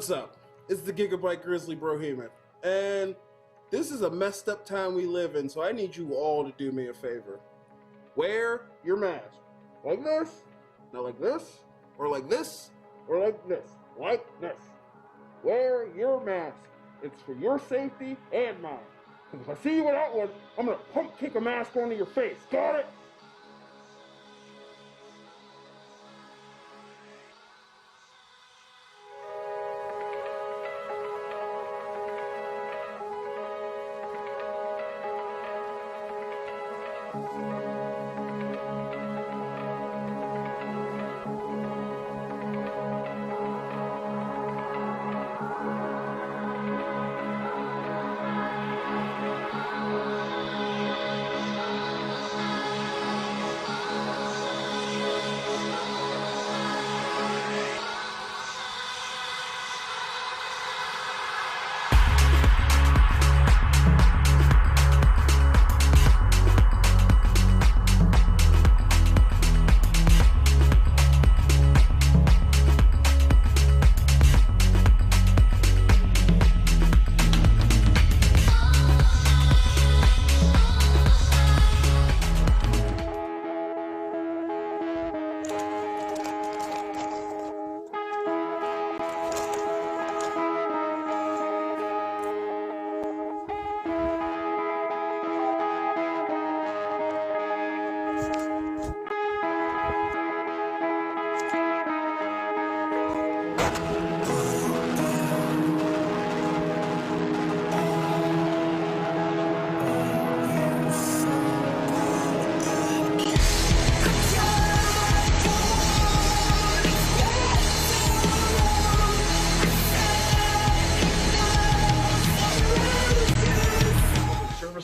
What's up? It's the Gigabyte Grizzly Brohemian, and this is a messed up time we live in, so I need you all to do me a favor. Wear your mask. Like this, not like this, or like this, or like this, like this. Wear your mask. It's for your safety and mine. Because if I see you without one, I'm gonna pump kick a mask onto your face. Got it?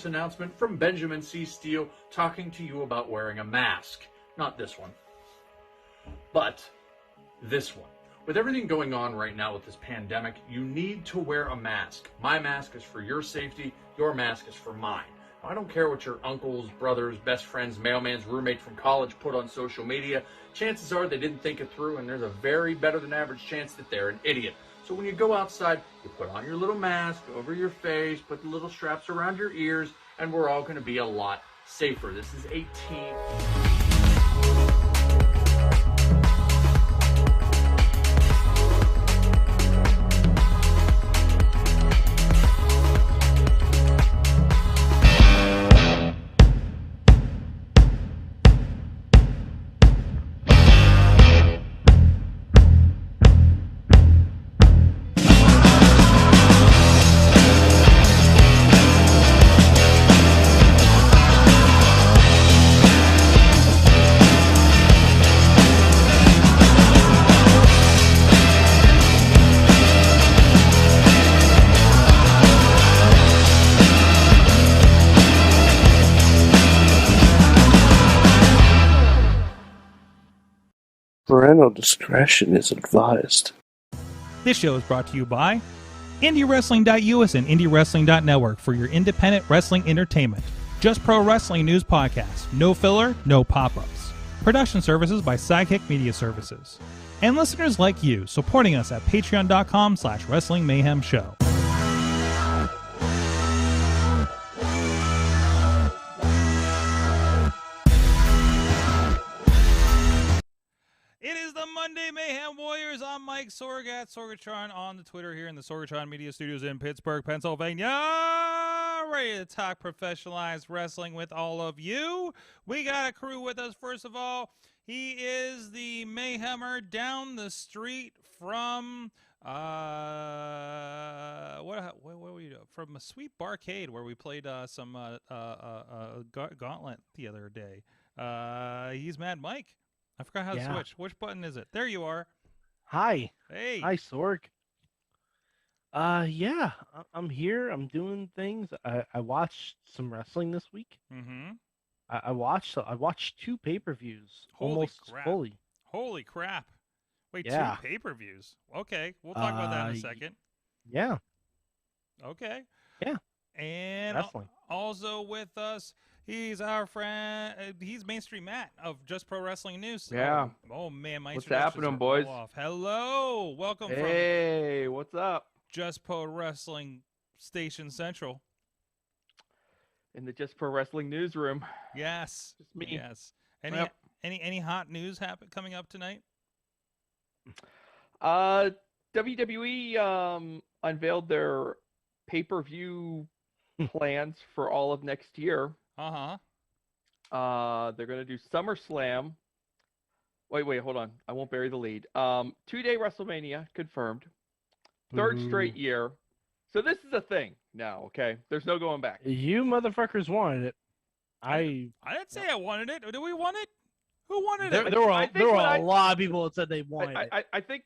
Announcement from Benjamin C. Steele talking to you about wearing a mask. Not this one, but this one. With everything going on right now with this pandemic, you need to wear a mask. My mask is for your safety. Your mask is for mine. I don't care what your uncles, brothers, best friends, mailman's roommate from college put on social media. Chances are they didn't think it through, and there's a very better than average chance that they're an idiot. So when you go outside, you put on your little mask over your face, put the little straps around your ears, and we're all going to be a lot safer. This is a team. Parental discretion is advised. This show is brought to you by IndyWrestling.us and IndyWrestling.network for your independent wrestling entertainment. Just Pro Wrestling News Podcast. No filler, no pop-ups. Production services by Sidekick Media Services. And listeners like you, supporting us at patreon.com/Wrestling Mayhem Show. It is the Monday Mayhem Warriors. I'm Mike Sorg at Sorgatron on the Twitter here in the Sorgatron Media Studios in Pittsburgh, Pennsylvania. Ready to talk professionalized wrestling with all of you. We got a crew with us. First of all, he is the Mayhemmer down the street from what were you doing? From a sweet barcade where we played some gauntlet the other day. He's Mad Mike. I forgot how to switch. Which button is it? There you are. Hi. Hey. Hi, Sorg. Yeah, I'm here. I'm doing things. I watched some wrestling this week. Mm-hmm. I watched 2 pay-per-views almost crap. fully. Holy crap. Wait, Yeah. 2 pay-per-views. Okay, we'll talk about that in a second. Yeah. Okay. Yeah. And Wrestling. also with us, He's our friend. He's Mainstream Matt of Just Pro Wrestling News. Yeah. Oh man, my What's introductions happening, are boys? all off. Hello, welcome Hey, what's up? from Just Pro Wrestling Station Central. In the Just Pro Wrestling newsroom. Yes, Just me. yes. Yep. Any hot news coming up tonight? WWE unveiled their pay-per-view plans for all of next year. They're gonna do SummerSlam. Wait, hold on. I won't bury the lead. 2-day WrestleMania confirmed. Third straight year. So this is a thing now, okay? There's no going back. You motherfuckers wanted it. I didn't say I wanted it. Do we want it? Who wanted There it? were a lot of people that said they wanted it. I think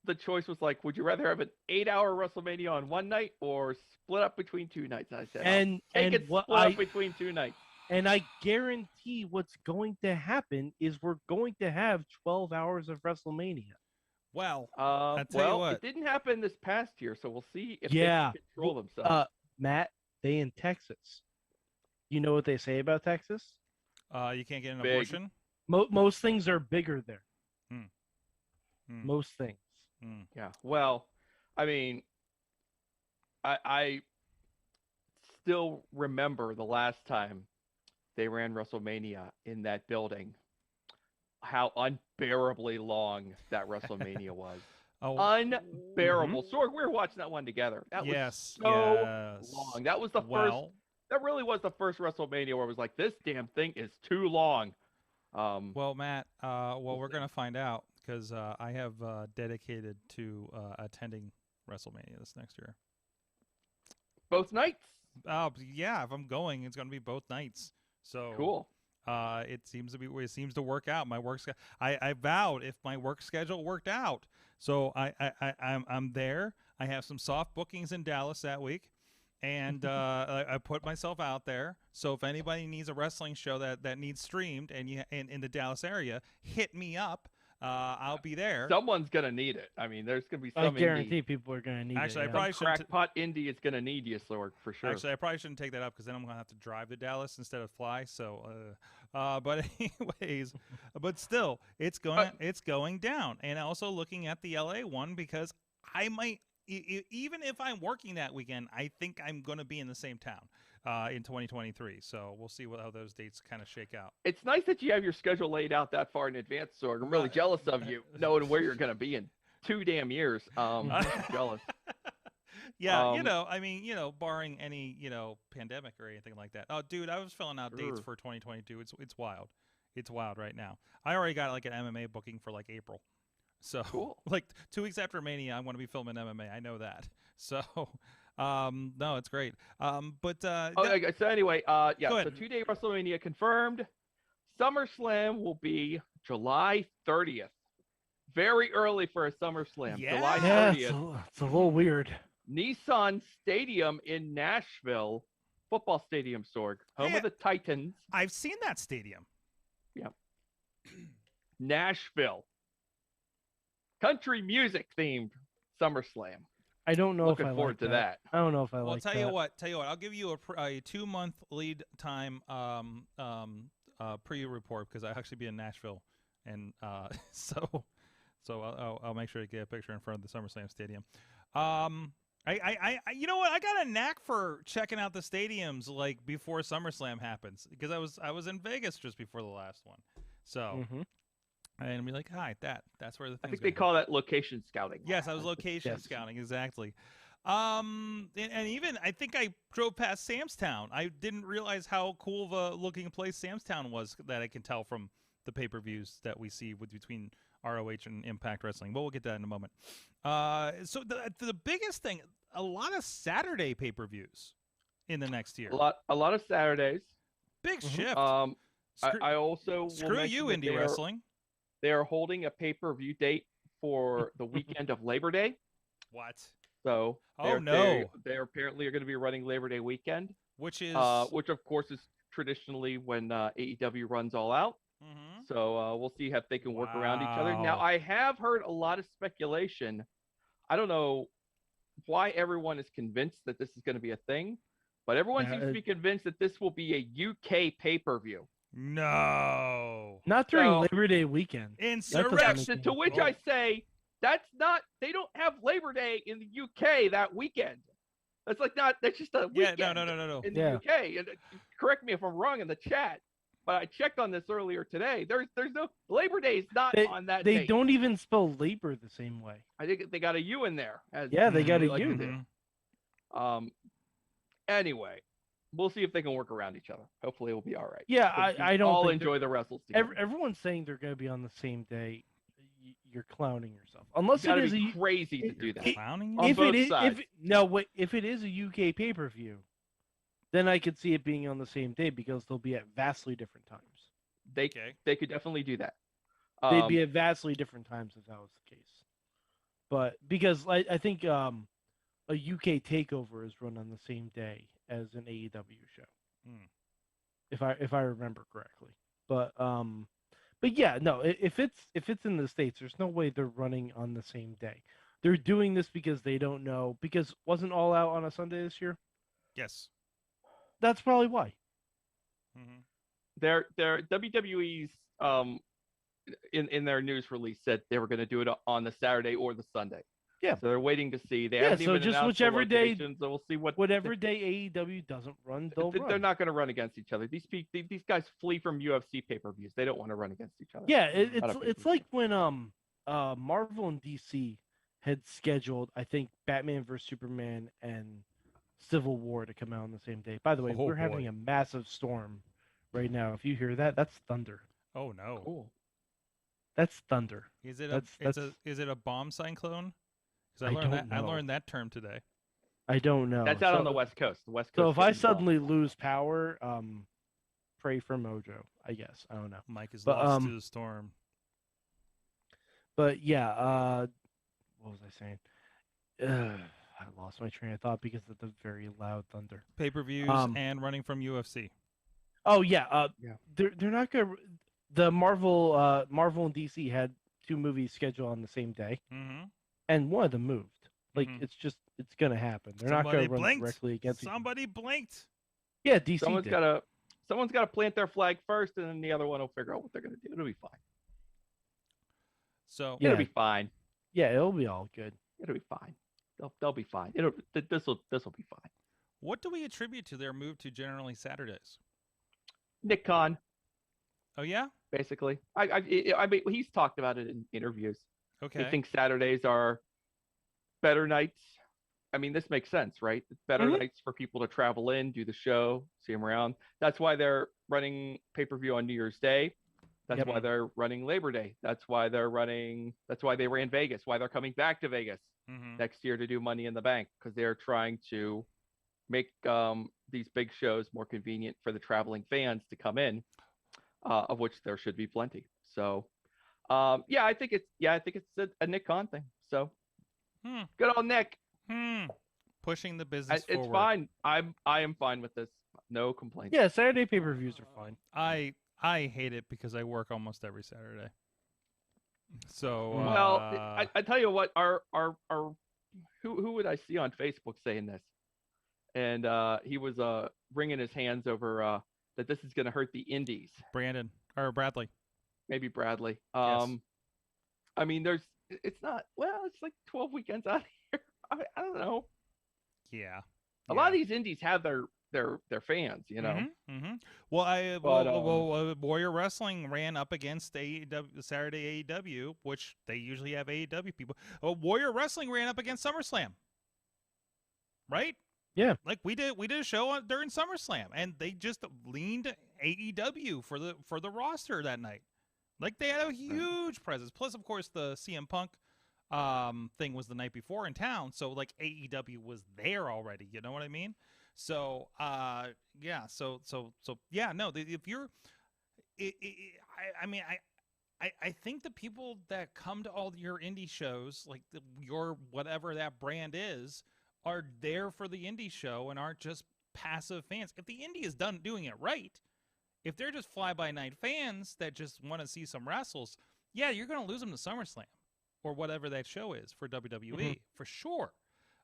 the choice was like, would you rather have an 8-hour WrestleMania on one night or split up between 2 nights? I said, split up between 2 nights. And I guarantee what's going to happen is we're going to have 12 hours of WrestleMania. Well, I'll tell you what. It didn't happen this past year, so we'll see if they Yeah. can control themselves. Matt, they in Texas. You know what they say about Texas? You can't get an Big. abortion. Most things are bigger there. Hmm. Most things. Yeah. Well, I mean, I still remember the last time they ran WrestleMania in that building, how unbearably long that WrestleMania was. Unbearable. Sorg, we were watching that one together. That was so long. That was the first. That really was the first WrestleMania where it was like, this damn thing is too long. Well, Matt, we're going to find out because I have dedicated to attending WrestleMania this next year. Both nights? Yeah, if I'm going, it's going to be both nights. So cool. It seems to work out. My work I vowed if my work schedule worked out. So I'm there. I have some soft bookings in Dallas that week. And I put myself out there. So if anybody needs a wrestling show that needs streamed and in the Dallas area, hit me up. I'll be there. Someone's gonna need it. I mean, there's gonna be some. I guarantee people are gonna need it. Actually, yeah. I probably shouldn't. Crackpot indie is gonna need you, Sorg, for sure. Actually, I probably shouldn't take that up because then I'm gonna have to drive to Dallas instead of fly. So, but anyways, but still, it's going down. And also looking at the LA one because I might. Even if I'm working that weekend, I think I'm going to be in the same town in 2023. So we'll see how those dates kind of shake out. It's nice that you have your schedule laid out that far in advance, Sorg. I'm really jealous of you, knowing where you're going to be in 2 damn years. I'm jealous. Yeah, barring any, pandemic or anything like that. Oh, dude, I was filling out dates for 2022. It's wild. It's wild right now. I already got like an MMA booking for like April. So, cool. Like 2 weeks after Mania, I'm going to be filming MMA. I know that. So, no, it's great. So anyway, so 2-day WrestleMania confirmed. SummerSlam will be July 30th. Very early for a SummerSlam. Yeah. July 30th. It's a little weird. Nissan Stadium in Nashville, football stadium, Sorg, home of the Titans. I've seen that stadium. Yeah. Nashville. Country music themed SummerSlam. I don't know Looking if I forward like to that. I don't know if I like Tell that. you what. I'll give you a 2-month lead time pre-report because I'll actually be in Nashville, and so I'll make sure to get a picture in front of the SummerSlam stadium. I you know what? I got a knack for checking out the stadiums like before SummerSlam happens because I was in Vegas just before the last one, so. And be like, hi, that's where the thing. I think they call that location scouting. Yes, I was location scouting, exactly. And even I think I drove past Sam's Town. I didn't realize how cool of a looking place Sam's Town was that I can tell from the pay-per-views that we see between ROH and Impact Wrestling. But we'll get to that in a moment. So the biggest thing, a lot of Saturday pay-per-views in the next year. A lot of Saturdays. Big shift. I also screw you, Indie Wrestling. They are holding a pay-per-view date for the weekend of Labor Day. What? So, they apparently are going to be running Labor Day weekend, which of course is traditionally when AEW runs All Out. Mm-hmm. So we'll see if they can work around each other. Now, I have heard a lot of speculation. I don't know why everyone is convinced that this is going to be a thing, But everyone seems to be convinced that this will be a UK pay-per-view. No. Not during So- Labor Day weekend. Insurrection. To which I say, that's not. They don't have Labor Day in the UK that weekend. That's like not. That's just a weekend. No. In the UK. And correct me if I'm wrong in the chat, but I checked on this earlier today. There's no Labor Day is not on that. They date. don't even spell labor the same way. I think they got a U in there. They got a like U. to do. Anyway, we'll see if they can work around each other. Hopefully, it'll be all right. Yeah, I don't all think enjoy the wrestles together. Everyone's saying they're going to be on the same day. You're clowning yourself. Unless you it is be crazy to do that. Clowning? On both sides. If it is a UK pay-per-view, then I could see it being on the same day because they'll be at vastly different times. They could definitely do that. They'd be at vastly different times if that was the case. But because I think a UK takeover is run on the same day as an AEW show, if I remember correctly. But yeah, no. If it's in the States, there's no way they're running on the same day. They're doing this because they don't know. Because wasn't All Out on a Sunday this year? Yes. That's probably why. Their WWE's in their news release said they were going to do it on the Saturday or the Sunday. Yeah. So they're waiting to see. They haven't so even just announced whichever the day, locations, so we'll see whatever day AEW doesn't run, they'll run. They're not going to run against each other. These guys flee from UFC pay-per-views. They don't want to run against each other. Yeah, it's like when Marvel and DC had scheduled, I think, Batman vs Superman and Civil War to come out on the same day. By the way, we're having a massive storm right now. If you hear that, that's thunder. Oh no. Cool. That's thunder. Is it is it a bomb cyclone? Because I learned that term today. I don't know. That's out on the West Coast. The West Coast. So if I suddenly lose power, pray for Mojo. I guess I don't know. Mike is lost to the storm. But yeah, what was I saying? I lost my train of thought because of the very loud thunder. Pay-per-views and running from UFC. Oh yeah. They're not gonna. The Marvel and DC had 2 movies scheduled on the same day, and one of them moved. Like it's gonna happen. They're not gonna run directly against. Somebody blinked. Yeah, DC. Someone's gotta plant their flag first, and then the other one will figure out what they're gonna do. It'll be fine. So it'll be fine. Yeah, it'll be all good. It'll be fine. They'll be fine. This will be fine. What do we attribute to their move to generally Saturdays? Nick Khan. Oh yeah. Basically, I mean, he's talked about it in interviews. Okay. He thinks Saturdays are better nights. I mean, this makes sense, right? It's better nights for people to travel in, do the show, see them around. That's why they're running pay-per-view on New Year's Day. That's why they're running Labor Day. That's why they ran Vegas. Why they're coming back to Vegas next year to do Money in the Bank, because they're trying to make these big shows more convenient for the traveling fans to come in, of which there should be plenty. So, I think it's a Nick Khan thing. So, good on Nick. Pushing the business forward. It's fine. I am fine with this. No complaints. Yeah, Saturday pay-per-views are fine. I hate it because I work almost every Saturday. So I tell you what, our who would I see on Facebook saying this? And he was wringing his hands over that this is going to hurt the indies. Brandon or Bradley. Maybe Bradley. Yes. I mean, it's like 12 weekends out here. I don't know. Yeah. A lot of these indies have their fans, you know. Well, Warrior Wrestling ran up against AEW, Saturday AEW, which they usually have AEW people. Warrior Wrestling ran up against SummerSlam, right? Yeah, like we did a show during SummerSlam, and they just leaned AEW for the roster that night. Like they had a huge presence. Plus, of course, the CM Punk thing was the night before in town, so like AEW was there already. You know what I mean? So if you're, I think the people that come to all your indie shows, like your whatever that brand is, are there for the indie show and aren't just passive fans. If the indie is done doing it right, if they're just fly-by-night fans that just want to see some wrestles, yeah, you're going to lose them to SummerSlam or whatever that show is for WWE, for sure.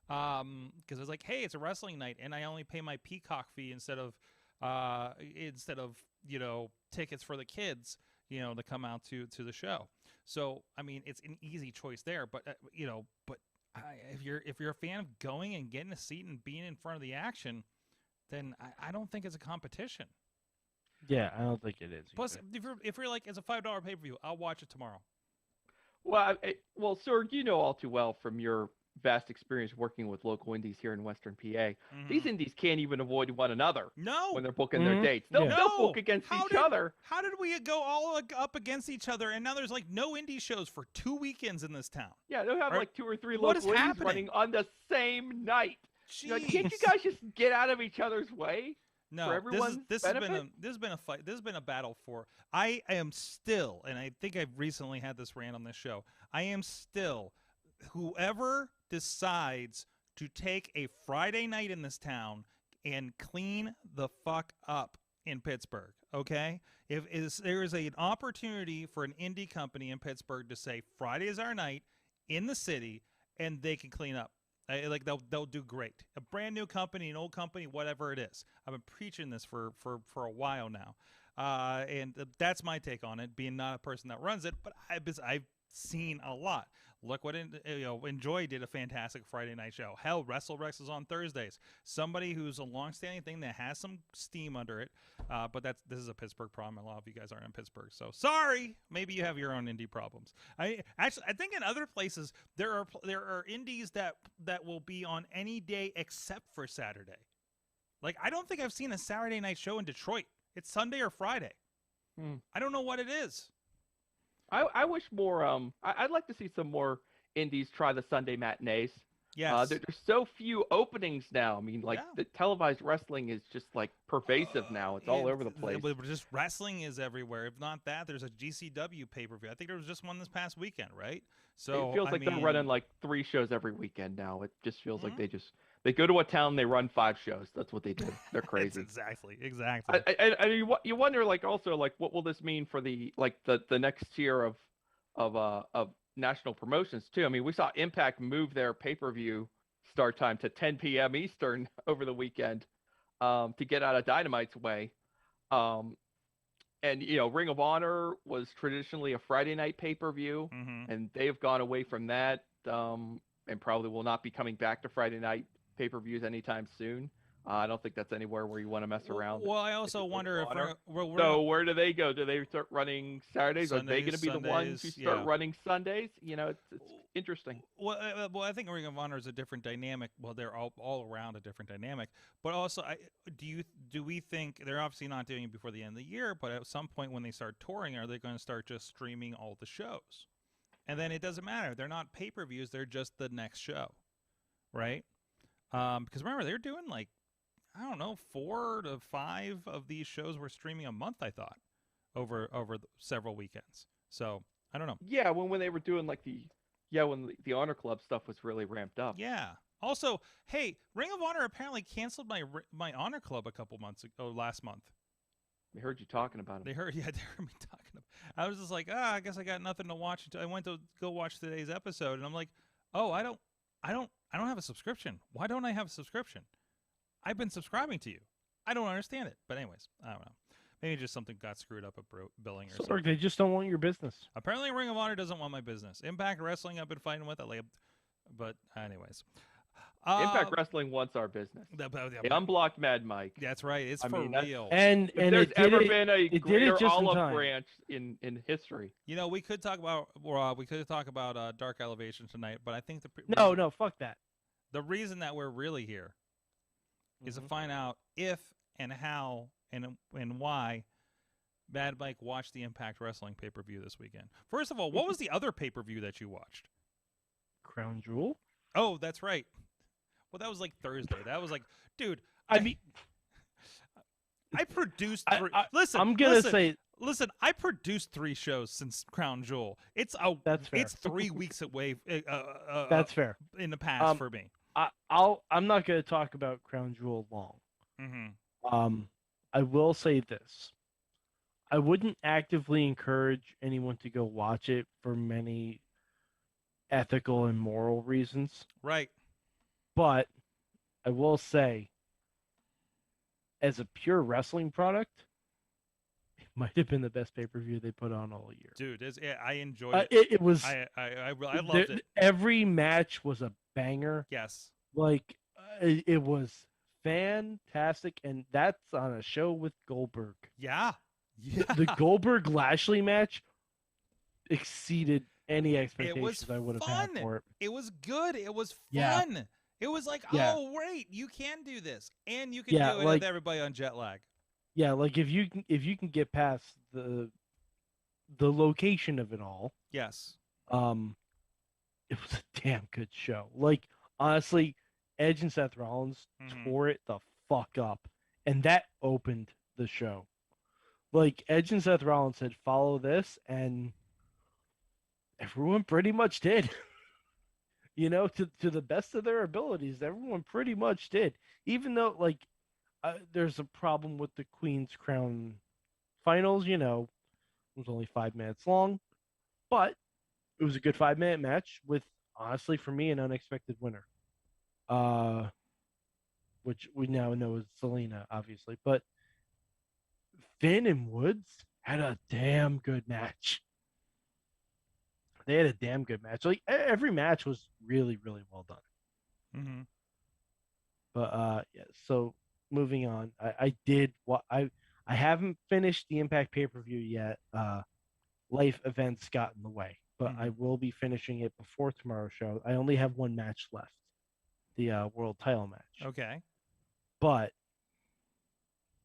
Because it's like, hey, it's a wrestling night, and I only pay my Peacock fee instead of tickets for the kids, to come out to the show. So I mean, it's an easy choice there, but if you're a fan of going and getting a seat and being in front of the action, then I don't think it's a competition. Yeah, I don't think it is. Plus, if you're like, it's a $5 pay-per-view, I'll watch it tomorrow. Well, Sorg, you know all too well from your vast experience working with local indies here in Western PA. Mm-hmm. These indies can't even avoid one another. No, when they're booking their dates, they'll book against each other. How did we go all up against each other, and now there's like no indie shows for 2 weekends in this town? Yeah, they'll have like 2 or 3 local indies running on the same night. Can't you guys just get out of each other's way? No, for everyone's this has been a fight. This has been a battle for. I am still, and I think I've recently had this rant on this show. I am still, whoever decides to take a Friday night in this town and clean the fuck up in Pittsburgh, okay? If there is an opportunity for an indie company in Pittsburgh to say Friday is our night in the city, and they can clean up. They'll do great. A brand new company, an old company, whatever it is. I've been preaching this for a while now, and that's my take on it. Being not a person that runs it, but I've seen a lot. Look what Enjoy did a fantastic Friday night show. Hell, WrestleRex is on Thursdays. Somebody who's a long-standing thing that has some steam under it, but this is a Pittsburgh problem. A lot of you guys aren't in Pittsburgh, so sorry. Maybe you have your own indie problems. I think in other places there are indies that will be on any day except for Saturday. Like, I don't think I've seen a Saturday night show in Detroit. It's Sunday or Friday. I don't know what it is. I wish more. I'd like to see some more indies try the Sunday matinees. Yes. There's so few openings now. I mean, the televised wrestling is just like pervasive now. It's all over the place. Just wrestling is everywhere. If not that, there's a GCW pay-per-view. I think there was just one this past weekend, right? So it feels like they're running like 3 shows every weekend now. It just feels like they go to a town, they run 5 shows. That's what they do. They're crazy. Exactly. And you wonder, also, what will this mean for the next tier of national promotions too? I mean, we saw Impact move their pay-per-view start time to 10 p.m. Eastern over the weekend to get out of Dynamite's way. And Ring of Honor was traditionally a Friday night pay-per-view, and they've gone away from that, and probably will not be coming back to Friday night pay-per-views anytime soon. I don't think that's anywhere where you want to mess around. Well, I also wonder if so where do they go? Do they start running Saturdays? Are they going to be the ones who start running Sundays? It's interesting. Well, I think Ring of Honor is a different dynamic. Well, they're all around a different dynamic. But also, do we think they're obviously not doing it before the end of the year? But at some point when they start touring, are they going to start just streaming all the shows? And then it doesn't matter. They're not pay-per-views. They're just the next show, right? Because remember, they're doing 4 to 5 of these shows were streaming a month, I thought, over several weekends. So I don't know. Yeah, when they were doing when the Honor Club stuff was really ramped up. Yeah. Also, hey, Ring of Honor apparently canceled my Honor Club a couple months ago, last month. They heard you talking about them. They heard me talking about. I was just like, I guess I got nothing to watch. I went to go watch today's episode, and I'm like, oh, I don't have a subscription. Why don't I have a subscription? I've been subscribing to you. I don't understand it. But anyways, I don't know. Maybe just something got screwed up at billing or something. They just don't want your business. Apparently, Ring of Honor doesn't want my business. Impact Wrestling, I've been fighting with. But anyways. Impact Wrestling wants our business. They unblocked Mad Mike. That's right. It's for real. And if there's ever been a greater just olive branch in history. We could talk about Dark Elevation tonight, but I think no, fuck that. The reason that we're really here is to find out if and how and why Mad Mike watched the Impact Wrestling pay-per-view this weekend. First of all, what was the other pay-per-view that you watched? Crown Jewel? Oh, that's right. Well, that was Thursday. That was dude. I produced. Listen, I'm gonna say. Listen, I produced 3 shows since Crown Jewel. That's fair. It's 3 weeks away. That's fair. In the past for me. I'm not gonna talk about Crown Jewel long. I will say this. I wouldn't actively encourage anyone to go watch it for many ethical and moral reasons. Right. But I will say, as a pure wrestling product, it might have been the best pay-per-view they put on all year. Dude, I enjoyed it. It was. I loved it. Every match was a banger. Yes. Like it was fantastic, and that's on a show with Goldberg. Yeah. The Goldberg Lashley match exceeded any expectations I would have had for it. It was good. It was fun. Yeah. It was like, Yeah. oh wait, you can do this, and you can do it with everybody on jet lag. Yeah, like if you can get past the location of it all. Yes. It was a damn good show. Like honestly, Edge and Seth Rollins tore it the fuck up, and that opened the show. Like Edge and Seth Rollins said, "Follow this," and everyone pretty much did. You know, to the best of their abilities, everyone pretty much did. Even though, like, there's a problem with the Queen's Crown finals. You know, it was only 5 minutes long, but it was a good 5-minute match with, honestly, for me, an unexpected winner. Which we now know is Selena, obviously, but Finn and Woods had a damn good match. They had a damn good match. Like every match was really, really well done. Mm-hmm. But yeah. So moving on, I did what I haven't finished the Impact pay-per-view yet. Life events got in the way, but I will be finishing it before tomorrow's show. I only have one match left, the world title match. Okay. But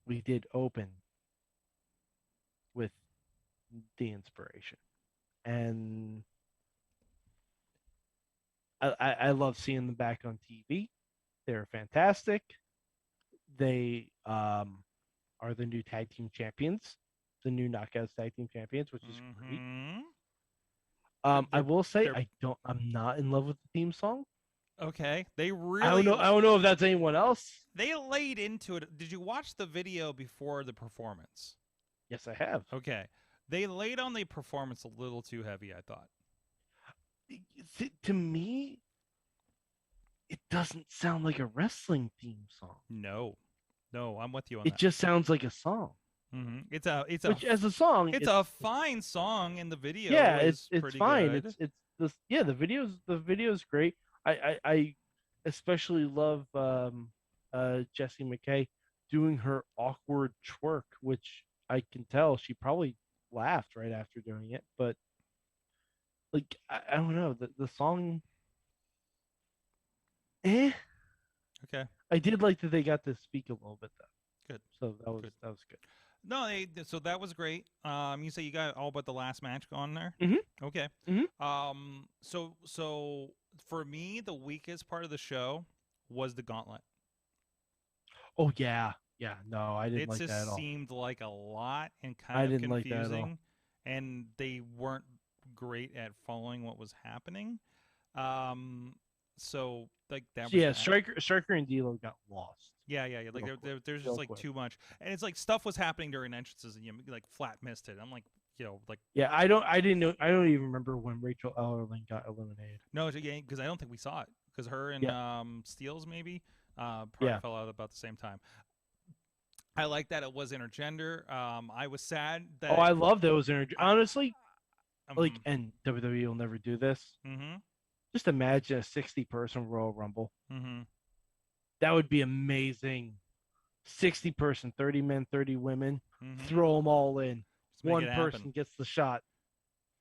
we did open with the Inspiration. And I love seeing them back on TV. They're fantastic. They are the new tag team champions, the new Knockouts tag team champions, which is great. I will say I'm not in love with the theme song. Okay. They really I don't know if that's anyone else. They laid into it. Did you watch the video before the performance? Yes, I have. Okay. They laid on the performance a little too heavy, I thought. To me, it doesn't sound like a wrestling theme song. No, I'm with you on that. It just sounds like a song. Mm-hmm. Which as a song, it's a fine song, and the video. Yeah, is it's pretty fine. Good. It's the video's great. I especially love Jessie McKay doing her awkward twerk, which I can tell she probably laughed right after doing it, but like I don't know, the song Okay. I did like that they got to speak a little bit though. Good. So that was good. No, so that was great. You say you got all but the last match on there? Mm-hmm. Okay. Mm-hmm. So for me, the weakest part of the show was the gauntlet. Oh yeah. Yeah, no, I didn't like that at all. It just seemed like a lot and kind of confusing, like that at all. And they weren't great at following what was happening. So like that. Was yeah, Striker and D'Lo got lost. Yeah. Like there's just like too much, and it's like stuff was happening during entrances, and you like flat missed it. I'm like, Yeah, I don't even remember when Rachel Ellerling got eliminated. No, because I don't think we saw it because her and Steels maybe probably fell out about the same time. I like that it was intergender. I was sad that. Oh, I love that it was intergender. Honestly, and WWE will never do this. Mm-hmm. Just imagine a 60-person Royal Rumble. Mm-hmm. That would be amazing. 60-person, 30 men, 30 women. Mm-hmm. Throw them all in. One person happen. Gets the shot.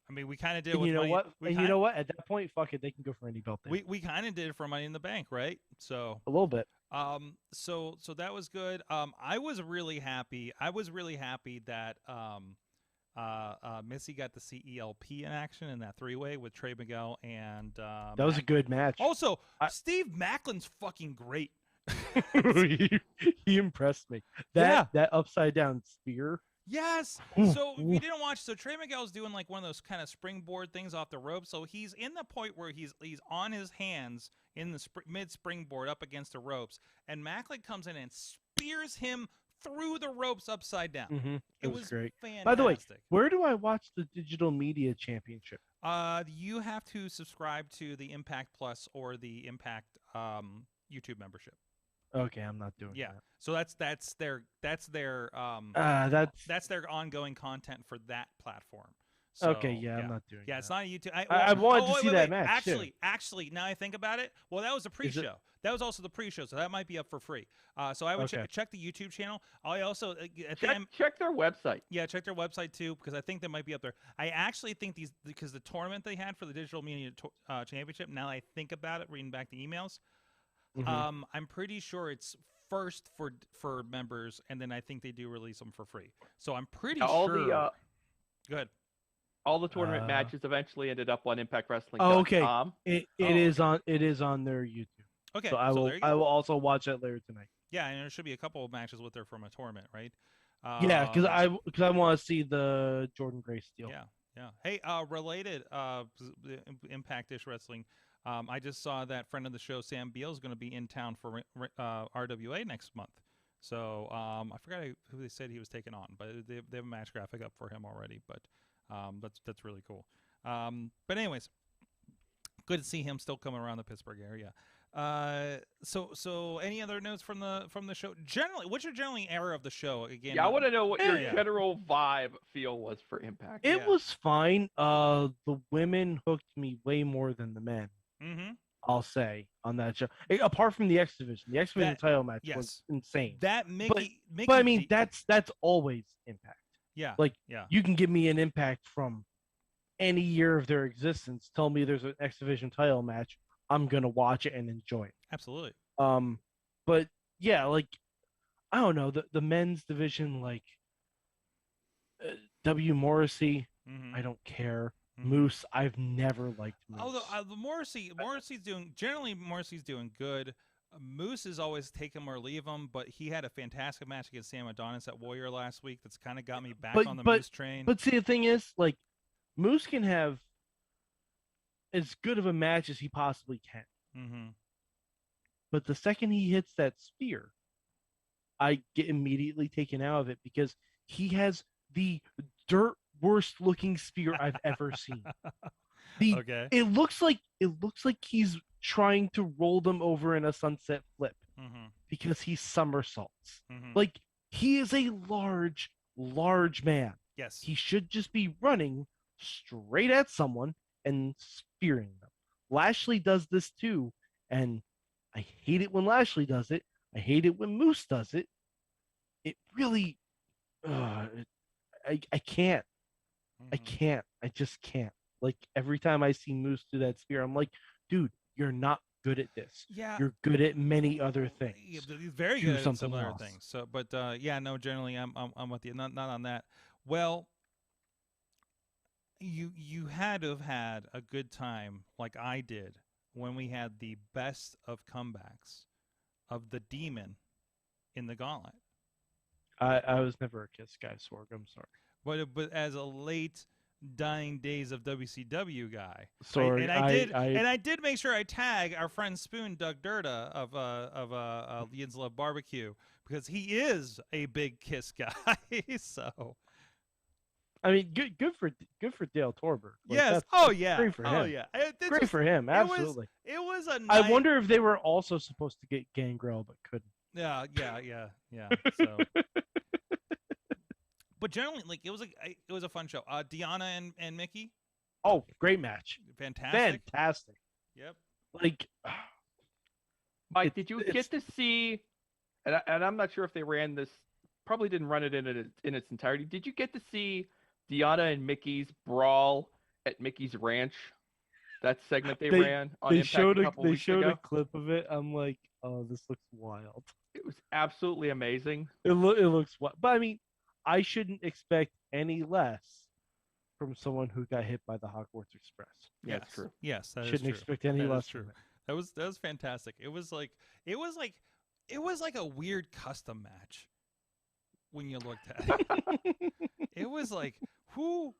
I mean, we kind of did. And with you know what? You know what? At that point, fuck it. They can go for any belt. We kind of did it for Money in the Bank, right? So a little bit. So that was good. I was really happy. That Missy got to see ELP in action in that 3-way with Trey Miguel and that was a good match. Also, Steve Macklin's fucking great. he impressed me. That upside down spear. Yes. So we didn't watch. So Trey Miguel's doing like one of those kind of springboard things off the rope. So he's in the point where he's on his hands in the mid springboard up against the ropes, and Macklin comes in and spears him through the ropes upside down. Mm-hmm. It was great. Fantastic. By the way, where do I watch the Digital Media Championship? You have to subscribe to the Impact Plus or the Impact YouTube membership. Okay, I'm not doing Yeah. that. So that's their That's their ongoing content for that platform. okay. So, Yeah, I'm not doing Yeah, that. it's not a YouTube. I wanted to wait, see wait, that wait. match, too. Actually, now I think about it, well, that was a Is it- pre-show. That was also the pre-show, so that might be up for free. So I would Okay. check the YouTube channel. I also Check their website. yeah, check their website too, because I think they might be up there. I actually think because the tournament they had for the Digital Media Championship. Now I think about it, reading back the emails, Mhm. I'm pretty sure it's first for members, and then I think they do release them for free. So I'm pretty All sure. the Good. all the tournament Uh, matches eventually ended up on ImpactWrestling.com. Oh, okay. It Oh, is on their YouTube. Okay, So I there will you go. I will also watch that later tonight. Yeah, and there should be a couple of matches with her from a tournament, right? Yeah, because Um, I want to see the Jordan Grace deal. Yeah. Hey, related, Impact-ish wrestling. I just saw that friend of the show, Sam Beal, is going to be in town for RWA next month. So I forgot who they said he was taking on, but they have a match graphic up for him already. But that's really cool. But anyways, good to see him still coming around the Pittsburgh area. So any other notes from the show? Generally, what's your generally era of the show? Again, Yeah, I want to know what your Yeah. general vibe feel was for Impact. It Yeah. was fine. The women hooked me way more than the men. Mm-hmm. I'll say on that show. Apart from the X Division, the X Division That- title match yes. was insane. That Mickey, But I mean, D- that's always Impact. yeah, Like yeah, you can give me an Impact from any year of their existence. Tell me there's an X Division title match, I'm gonna watch it and enjoy it. absolutely. But yeah, like I don't know the men's division, like W Morrissey, Mm-hmm. I don't care. Mhm. Moose, I've never liked Moose. Although Morrissey's doing good. Moose is always take him or leave him, but he had a fantastic match against Sam Adonis at Warrior last week. That's kind of got me back on the Moose train. But see, the thing is, like, Moose can have as good of a match as he possibly can. Mm-hmm. But the second he hits that spear, I get immediately taken out of it because he has the dirt worst looking spear I've ever seen. Okay. It looks like he's trying to roll them over in a sunset flip Mm-hmm. because he somersaults. Mm-hmm. Like he is a large man. Yes. He should just be running straight at someone and spearing them. Lashley does this too, and I hate it when Lashley does it. I hate it when Moose does it. It really, I can't. I Mhm. can't. I just can't. Like every time I see Moose do that spear, I'm like, dude, you're not good at this. Yeah. You're good at many other things. Yeah, but he's very Do good at something some other else. things. So, but yeah, no, generally, I'm with you. Not on that. Well, you had to have had a good time like I did when we had the best of comebacks of the Demon in the Gauntlet. I was never a Kiss guy, Sorg. I'm sorry. But as a late dying days of WCW guy, Sorry, and I did make sure I tag our friend Spoon Doug Durda of Yins Love Barbecue because he is a big Kiss guy. So I mean, good for Dale Torberg. Like, yes, that's oh yeah, great for oh him. yeah, great for him. Absolutely. It was a I night- wonder if they were also supposed to get Gangrel but couldn't. Yeah. So, but generally, like it was a fun show. Deanna and Mickey, Oh, great match. fantastic. Fantastic. Yep. Like Mike, It- did you it's- get to see? And I'm not sure if they ran this. Probably didn't run it in its entirety. Did you get to see Deanna and Mickey's brawl at Mickey's Ranch? That segment they ran on they Impact showed a a couple they weeks showed ago. a clip of it. I'm like, oh, this looks wild. It was absolutely amazing. It looks wild. But I mean, I shouldn't expect any less from someone who got hit by the Hogwarts Express. Yeah, Yes. it's true. Yes, that is Shouldn't true. expect any That is less true. from it. That was fantastic. It was like a weird custom match when you looked at it. It was like who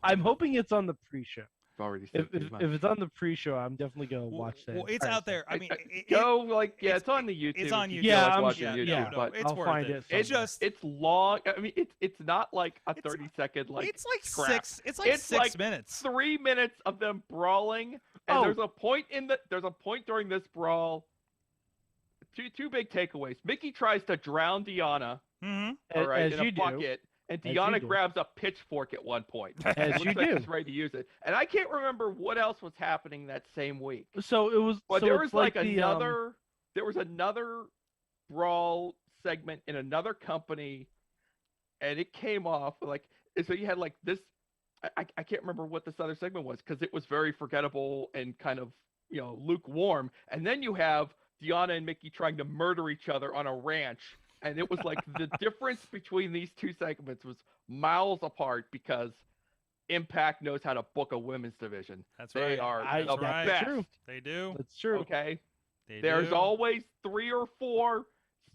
I'm hoping it's on the pre-show. I've already said If too much. it's on the pre-show, I'm definitely gonna watch that. Well, it's entire out there. thing. I mean, Go like it's- it's on the YouTube. it's on if you YouTube. feel Yeah, like I'm watching sure- YouTube, yeah, but it's I'll worth find it. it It's somewhere. just it's long. I mean, it's not like a It's- 30-second like it's like scrap. six. It's like It's 6 like minutes. 3 minutes of them brawling, and Oh. there's a point during this brawl two big takeaways. Mickey tries to drown Deanna, Mm-hmm. all right, As in a you do. bucket, and As Deanna you do. grabs a pitchfork at one point. As Looks you like do. she's ready to use it. And I can't remember what else was happening that same week. So it was. But so there it's was like the, another. There was another brawl segment in another company, and it came off like. So you had like this. I can't remember what this other segment was because it was very forgettable and kind of lukewarm. And then you have Deanna and Mickey trying to murder each other on a ranch, and it was like the difference between these two segments was miles apart because Impact knows how to book a women's division. That's They right. are That's the right. best. True. They do. That's true. Okay. They There's do. always 3 or 4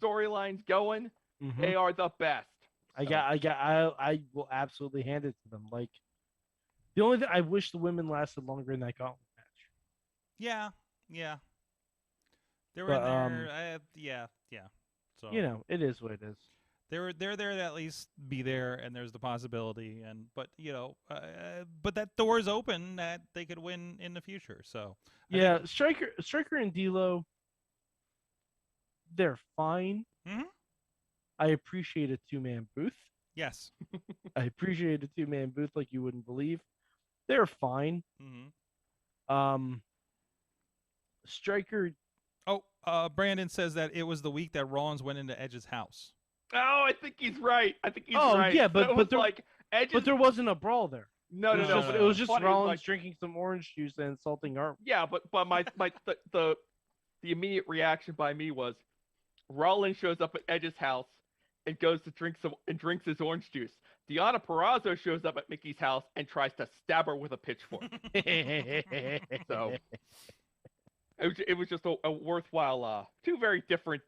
storylines going. Mhm. They are the best. I will absolutely hand it to them. Like the only thing I wish the women lasted longer in that gauntlet match. Yeah. They were But, in there. Yeah. So It is what it is. they're there to at least be there, and there's the possibility. But that door's open that they could win in the future. So Yeah, Striker and D'Lo, they're fine. Mhm. I appreciate a 2-man booth. yes. I appreciate a 2-man booth like you wouldn't believe. They're fine. Mm-hmm. Striker. Oh, Brandon says that it was the week that Rollins went into Edge's house. Oh, I think he's right. Oh, right. yeah, So it was but like Edge's... But there wasn't a brawl there. No. It was just funny, Rollins like... drinking some orange juice and insulting Arm. Yeah, but the immediate reaction by me was Rollins shows up at Edge's house and goes to drinks his orange juice. Deanna Purrazzo shows up at Mickey's house and tries to stab her with a pitchfork. So it was just a worthwhile 2 very different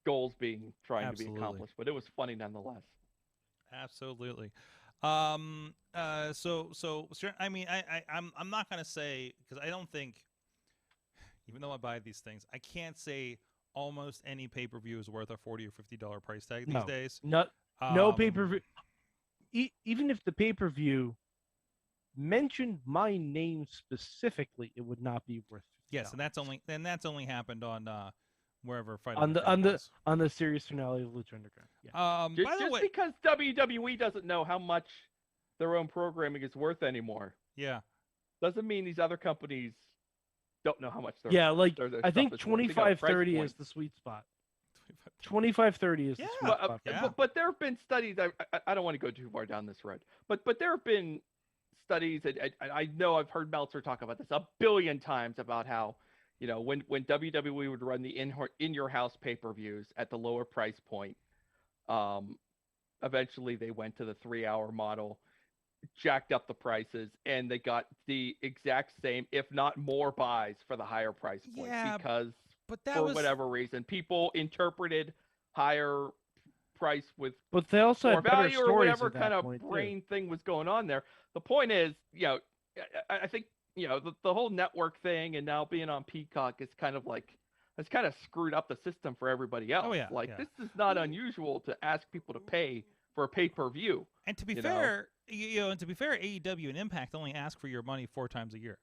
goals being trying to be accomplished, but it was funny nonetheless. Absolutely. So I mean, I'm not gonna say, because I don't think, even though I buy these things, I can't say almost any pay-per-view is worth a $40 or $50 price tag these days. No pay-per-view. Even if the pay-per-view mentioned my name specifically, it would not be worth $50. Yes, and that's only happened on wherever Fight on the series finale of Lucha Underground. Yeah. By the way, because WWE doesn't know how much their own programming is worth anymore. Yeah. Doesn't mean these other companies don't know how much they're their I think 25-30 is the sweet spot. 25-30 is the sweet spot. But there have been studies. I don't want to go too far down this road, but there have been studies, and I know I've heard Meltzer talk about this a billion times about how, when WWE would run the in your house pay-per-views at the lower price point, eventually they went to the 3-hour model, jacked up the prices, and they got the exact same, if not more, buys for the higher price point because whatever reason people interpreted higher price with but they also more had better value or whatever at that kind of point, brain thing was going on there. The point is, I think the whole network thing and now being on Peacock is kind of like has kind of screwed up the system for everybody else. This is not unusual to ask people to pay for a pay-per-view. And to be fair, AEW and Impact only ask for your money 4 times a year,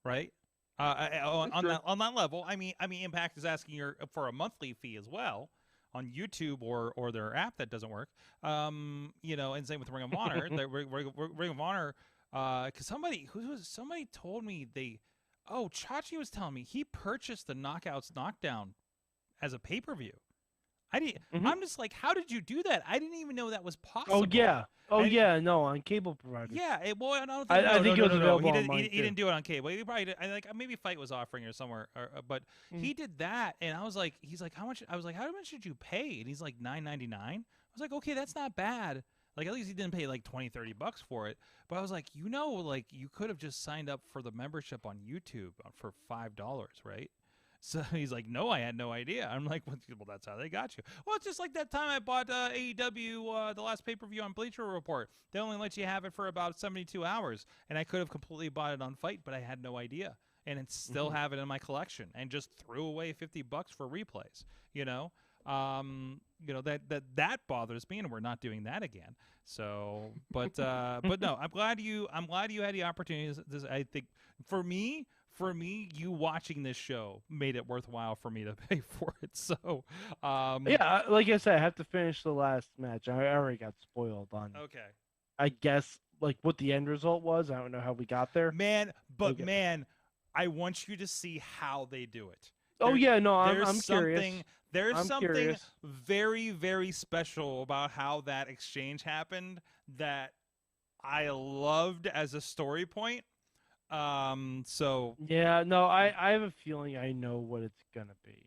right? On that level, I mean, Impact is asking for a monthly fee as well on YouTube or their app that doesn't work. And same with Ring of Honor. Ring of Honor, because somebody told me Chachi was telling me he purchased the Knockouts Knockdown as a pay-per-view. I'm just like, how did you do that? I didn't even know that was possible. No, on cable providers. Yeah, I don't think. I think it was available online. He didn't do it on cable. He probably did, maybe Fight was offering it somewhere, but he did that, and I was like, how much? I was like, how much did you pay? And he's like $9.99. I was like, okay, that's not bad. Like, at least he didn't pay like $20-$30 for it. But I was like, you could have just signed up for the membership on YouTube for $5, right? So he's like, no, I had no idea. I'm like, well, that's how they got you. Well, it's just like that time I bought AEW, the last pay-per-view on Bleacher Report. They only let you have it for about 72 hours. And I could have completely bought it on Fight, but I had no idea. And it's still have it in my collection and just threw away $50 for replays, that bothers me, and we're not doing that again. So, but no, I'm glad you had the opportunity. I think for for me, you watching this show made it worthwhile for me to pay for it. So, Yeah, like I said, I have to finish the last match. I already got spoiled on. okay, I guess like what the end result was. I don't know how we got there. man. But Okay. man, I want you to see how they do it. Oh yeah, no, There's I'm curious. There's I'm something curious. very, very special about how that exchange happened that I loved as a story point. So Yeah, no, I have a feeling I know what it's gonna be.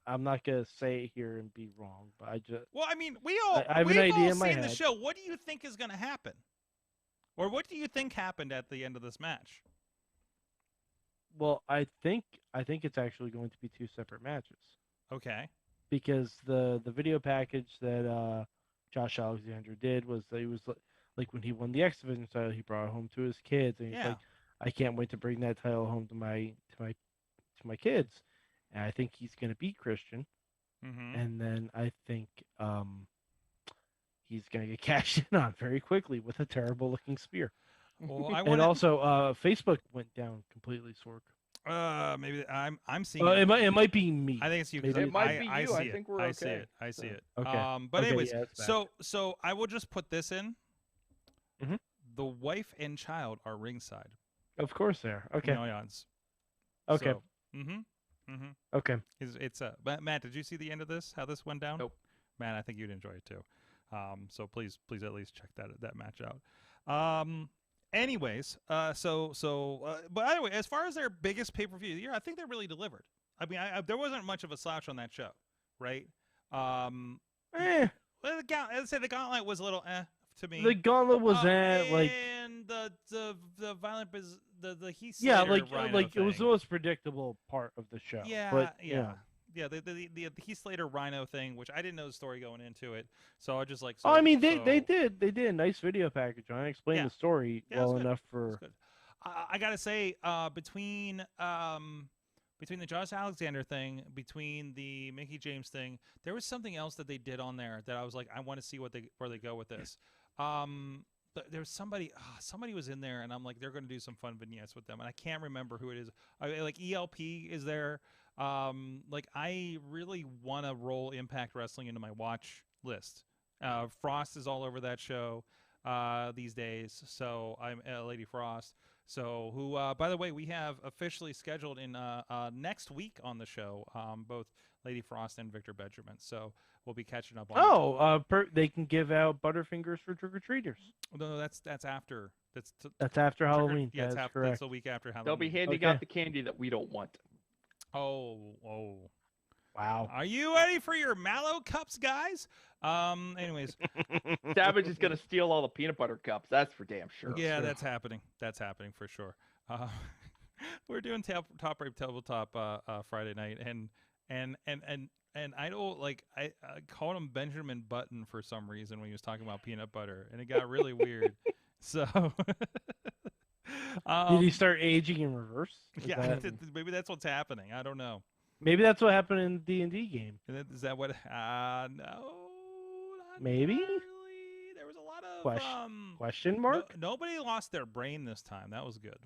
I'm not gonna say it here and be wrong, but I just well, I mean, I have an we've idea all in my seen the head. show. What do you think is going to happen, or what do you think happened at the end of this match? well, I think it's actually going to be two separate matches Okay. because the video package that Josh Alexander did was that he was like when he won the X Division title, he brought it home to his kids, and he's Yeah. like, I can't wait to bring that title home to my kids, and I think he's gonna beat Christian. Mm-hmm. And then I think he's going to get cashed in on very quickly with a terrible looking spear. Well, I And want also, Facebook went down completely, Sorg. maybe I'm seeing It might be me. I think it's you. Maybe It might be I you. see I it. think we're I see okay. it. I see it. Okay. But Okay, anyways, yeah, it's bad. so I will just put this in. Mhm. The wife and child are ringside. Of course, there. Okay. No yawns. Okay. So, Okay. It's Matt, did you see the end of this? How this went down? Nope. Man, I think you'd enjoy it too. So please at least check that match out. Anyways, but anyway, as far as their biggest pay-per-view of the year, I think they really delivered. I mean, there wasn't much of a slouch on that show, right? Eh, Well, I'd say the Gauntlet was a little to me. the gauntlet was like and the violent the Heath yeah, Slater like Rhino it was the thing. most predictable part of the show. Yeah, but, yeah. you know. Yeah, the Heath Slater Rhino thing, which I didn't know the story going into it, so I just like. Oh, I mean, they so- did a nice video package on it. Explained Yeah. the story Yeah, it was well good. enough It's for. good. I gotta say, between the Josh Alexander thing, between the Mickey James thing, there was something else that they did on there that I was like, I want to see where they go with this. But there was somebody was in there, and I'm like, they're going to do some fun vignettes with them, and I can't remember who it is. Like ELP is there. Like I really want to roll Impact Wrestling into my watch list. Frost is all over that show these days, so I'm Lady Frost. So who, by the way, we have officially scheduled in next week on the show, both Lady Frost and Victor Benjamin. So we'll be catching up on. They can give out Butterfingers for trick or treaters. No, that's after. That's after Halloween. Yeah, that's that's correct. the week after Halloween. They'll be handing Okay. out the candy that we don't want. Oh. Wow. Are you ready for your Mallow cups, guys? Anyways. Savage is gonna steal all the peanut butter cups. That's for damn sure. Yeah, that's happening. That's happening for sure. We're doing top rape tabletop Friday night, and I don't like I called him Benjamin Button for some reason when he was talking about peanut butter, and it got really weird. So. Did he start aging in reverse? Yeah, maybe that's what's happening. I don't know. Maybe that's what happened in the D&D game. Is that what? No. Not Maybe? entirely. There was a lot of Question mark? nobody lost their brain this time. That was good.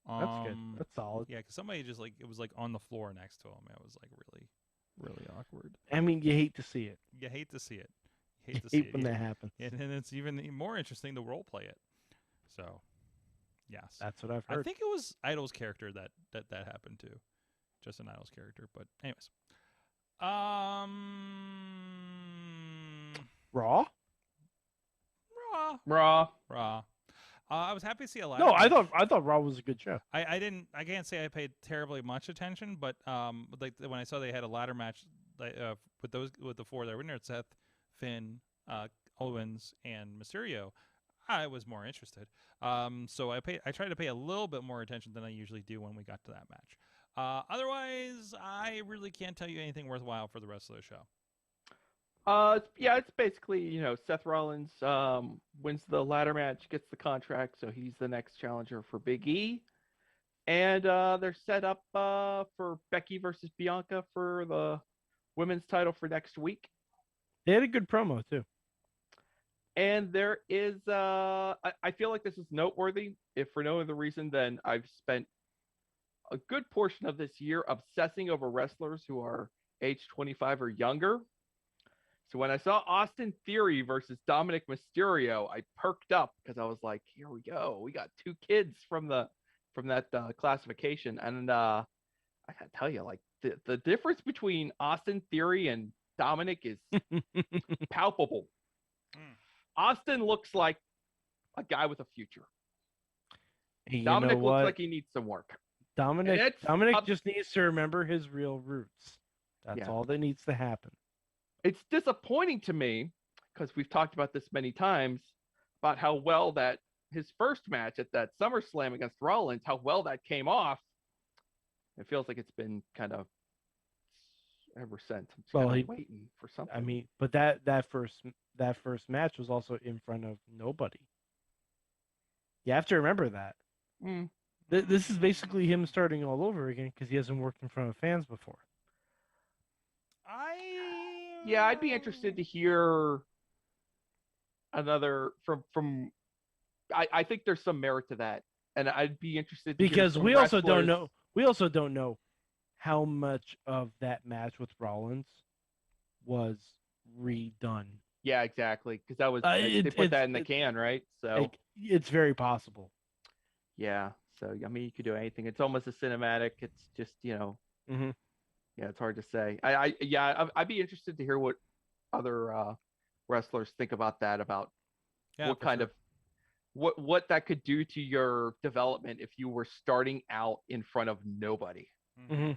That's good. That's solid. Yeah, because somebody just it was on the floor next to him. It was really awkward. I mean, you hate to see it. You hate to see it. You hate when that happens. And it's even more interesting to role play it. So, yes, That's what I've heard. I think it was Idol's character that happened to. Just an Idol's character, but anyways. Raw? Raw. I was happy to see a lot. No, I thought Raw was a good show. I can't say I paid terribly much attention, but like when I saw they had a ladder match with the four that were in there, Seth, Finn, Owens, and Mysterio, I was more interested. So I tried to pay a little bit more attention than I usually do when we got to that match. Otherwise, I really can't tell you anything worthwhile for the rest of the show. Yeah, it's basically, Seth Rollins wins the ladder match, gets the contract, so he's the next challenger for Big E. And they're set up for Becky versus Bianca for the women's title for next week. They had a good promo, too. And there is, I feel like this is noteworthy, if for no other reason than I've spent a good portion of this year obsessing over wrestlers who are age 25 or younger. So when I saw Austin Theory versus Dominic Mysterio, I perked up because I was like, here we go. We got 2 kids from that classification. And I gotta tell you, like the difference between Austin Theory and Dominic is palpable. Austin looks like a guy with a future. Hey, Dominic looks like he needs some work. Dominic just needs to remember his real roots. That's all that needs to happen. It's disappointing to me because we've talked about this many times about how well that his first match at that SummerSlam against Rollins, how well that came off. It feels like it's been kind of ever since. I'm just kind of waiting for something. I mean, but that first match was also in front of nobody. You have to remember that. This is basically him starting all over again because he hasn't worked in front of fans before. I'd be interested to hear another from. I think there's some merit to that, and I'd be interested to because hear we also don't know. We also don't know how much of that match with Rollins was redone. Yeah, exactly. Because that was they put that in the can, right? So it's very possible. Yeah. So I mean, you could do anything. It's almost a cinematic. It's just Mm-hmm. Yeah, it's hard to say. I'd be interested to hear what other wrestlers think about that. About what kind of what that could do to your development if you were starting out in front of nobody. Mm-hmm.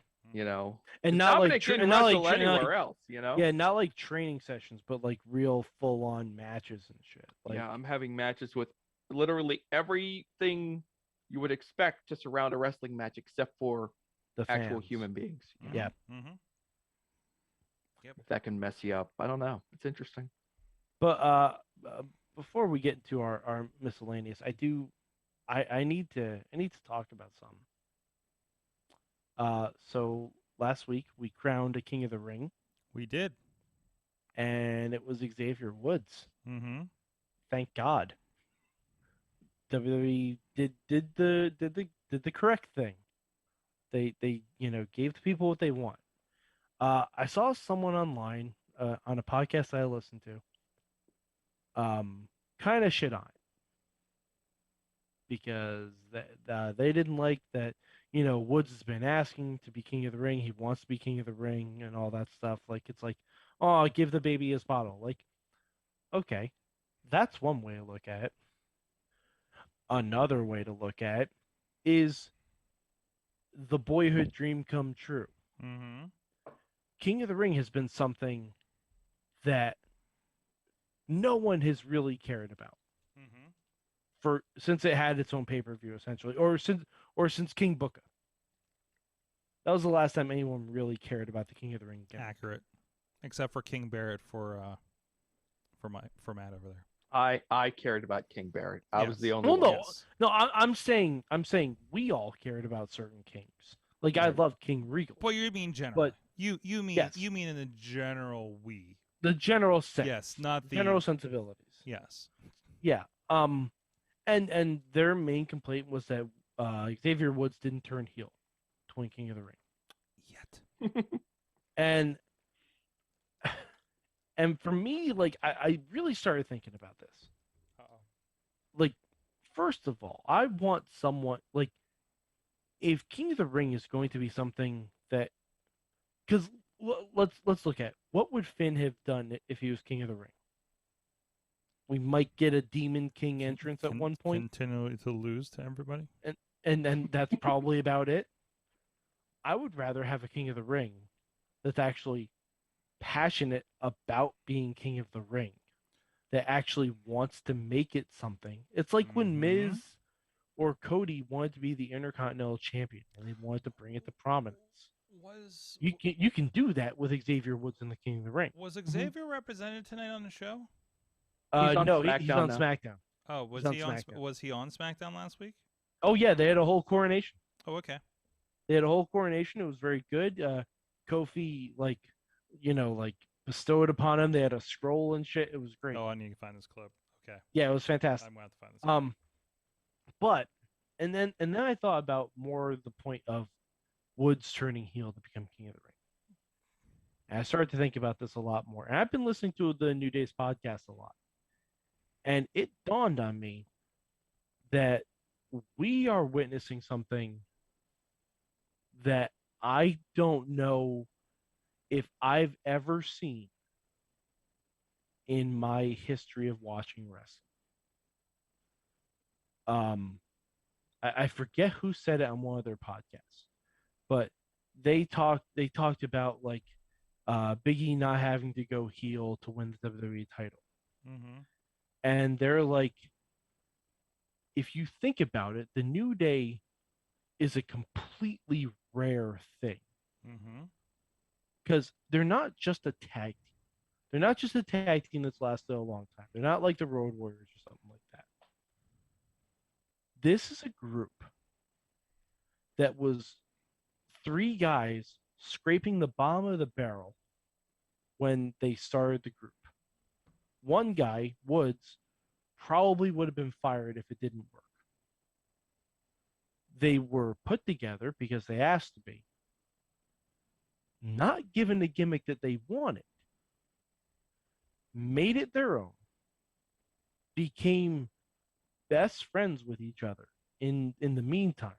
And not like anywhere else. Yeah, not like training sessions, but like real full-on matches and shit. Like, I'm having matches with literally everything you would expect to surround a wrestling match except for the actual fans. human beings. Yeah. Mm-hmm. Yep. If that can mess you up. I don't know. It's interesting. But before we get into our miscellaneous, I need to talk about some. So last week we crowned a King of the Ring. We did. And it was Xavier Woods. Mm-hmm. Thank God. WWE did the correct thing. They gave the people what they want. I saw someone online on a podcast I listened to kind of shit on it because they didn't like that. Woods has been asking to be King of the Ring. He wants to be King of the Ring and all that stuff. Like, it's like, oh, give the baby his bottle. Like, okay, that's one way to look at it. Another way to look at it is the boyhood dream come true. Mm-hmm. King of the Ring has been something that no one has really cared about since it had its own pay-per-view, essentially, or since King Booker. That was the last time anyone really cared about the King of the Ring game. Accurate, except for King Barrett for Matt over there. I cared about King Barrett. I was the only one. one. No, I'm saying we all cared about certain kings. Like, I loved King Regal. Well, you mean general. But you mean in the general the general sense. Yes, not the general sensibilities. Yes. Yeah. And their main complaint was that Xavier Woods didn't turn heel to win King of the Ring yet. and for me, like, I really started thinking about this. Like, first of all, I want someone like, if King of the Ring is going to be something that, because let's look at what would Finn have done if he was King of the Ring. We might get a Demon King entrance at one point. Continue to lose to everybody. And that's probably about it. I would rather have a King of the Ring that's actually passionate about being King of the Ring, that actually wants to make it something. It's like when Miz or Cody wanted to be the Intercontinental Champion and they wanted to bring it to prominence. You can do that with Xavier Woods in the King of the Ring. Was Xavier represented tonight on the show? He's on SmackDown. Oh, was he on SmackDown last week? Oh yeah, they had a whole coronation. Oh, okay. They had a whole coronation. It was very good. Kofi, bestowed upon him. They had a scroll and shit. It was great. Oh, I need to find this clip. Okay. Yeah, it was fantastic. I'm going to have to find this. But and then I thought about more the point of Woods turning heel to become King of the Ring. And I started to think about this a lot more. And I've been listening to the New Day's podcast a lot. And it dawned on me that we are witnessing something that I don't know if I've ever seen in my history of watching wrestling. I forget who said it on one of their podcasts, but they talked about like Big E not having to go heel to win the WWE title. Mm-hmm. And they're like, if you think about it, the New Day is a completely rare thing. Mm-hmm. Because they're not just a tag team. They're not just a tag team that's lasted a long time. They're not like the Road Warriors or something like that. This is a group that was 3 guys scraping the bottom of the barrel when they started the group. One guy, Woods, probably would have been fired if it didn't work. They were put together because they asked to be, not given the gimmick that they wanted, made it their own, became best friends with each other in the meantime.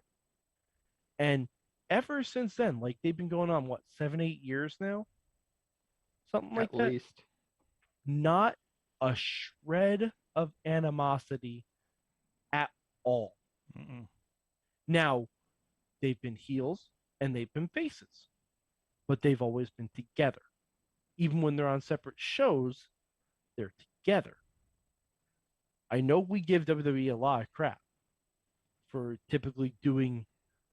And ever since then, like they've been going on, what, 7-8 years now? Something like that. At least. Not a shred of animosity at all. Mm-mm. Now, they've been heels and they've been faces, but they've always been together. Even when they're on separate shows, they're together. I know we give WWE a lot of crap for typically doing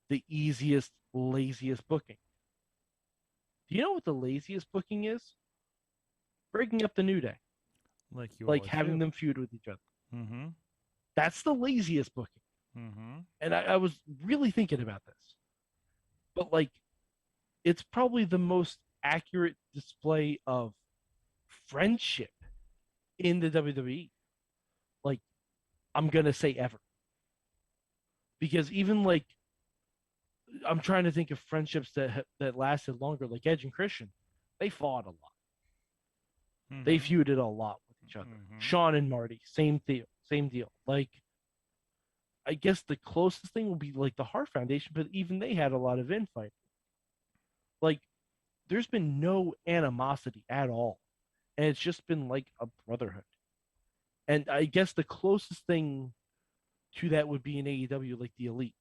the easiest, laziest booking. Do you know what the laziest booking is? Breaking up the New Day. Like you Like always having do. them feud with each other. Mm-hmm. That's the laziest booking. Mm-hmm. And I was really thinking about this. But like, it's probably the most accurate display of friendship in the WWE. Like, I'm going to say ever. Because even like, I'm trying to think of friendships that lasted longer, like Edge and Christian. They fought a lot. Mm-hmm. They feuded a lot with each other. Mhm. Shawn and Marty, same deal. Like, I guess the closest thing will be like the Hart Foundation, but even they had a lot of infighting. Like, there's been no animosity at all. And it's just been like a brotherhood. And I guess the closest thing to that would be in AEW, like the Elite.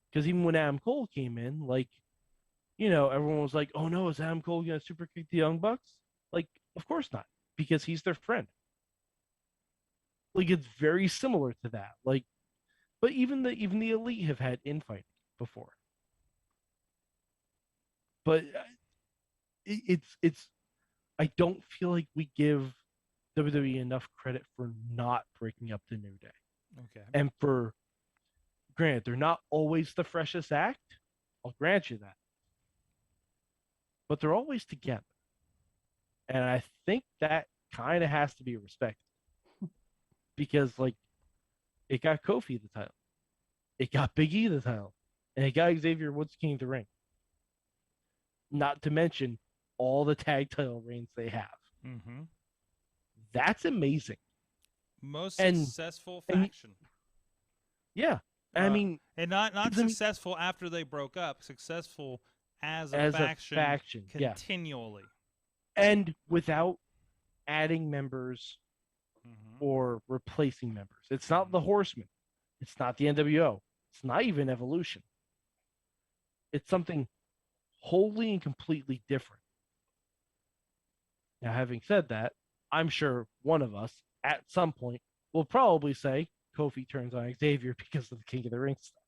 Because even when Adam Cole came in, like, you know, everyone was like, oh no, is Adam Cole going to super kick the Young Bucks? Like, of course not, because he's their friend. Like, it's very similar to that. Like, but even the Elite have had infighting before. But it's I don't feel like we give WWE enough credit for not breaking up the New Day. Okay. And for, granted, they're not always the freshest act. I'll grant you that. But they're always together. And I think that kind of has to be respected. Because, like, it got Kofi the title. It got Big E the title. And it got Xavier Woods King of the Ring. Not to mention all the tag title reigns they have. Mm-hmm. That's amazing. Most And- successful and- faction. Yeah. I mean, and not gives them- successful after they broke up. Successful as a as faction, a faction, yeah. continually. And without adding members Mm-hmm. or replacing members. It's not the Horsemen. It's not the NWO. It's not even Evolution. It's something wholly and completely different. Now, having said that, I'm sure one of us at some point will probably say Kofi turns on Xavier because of the King of the Ring stuff.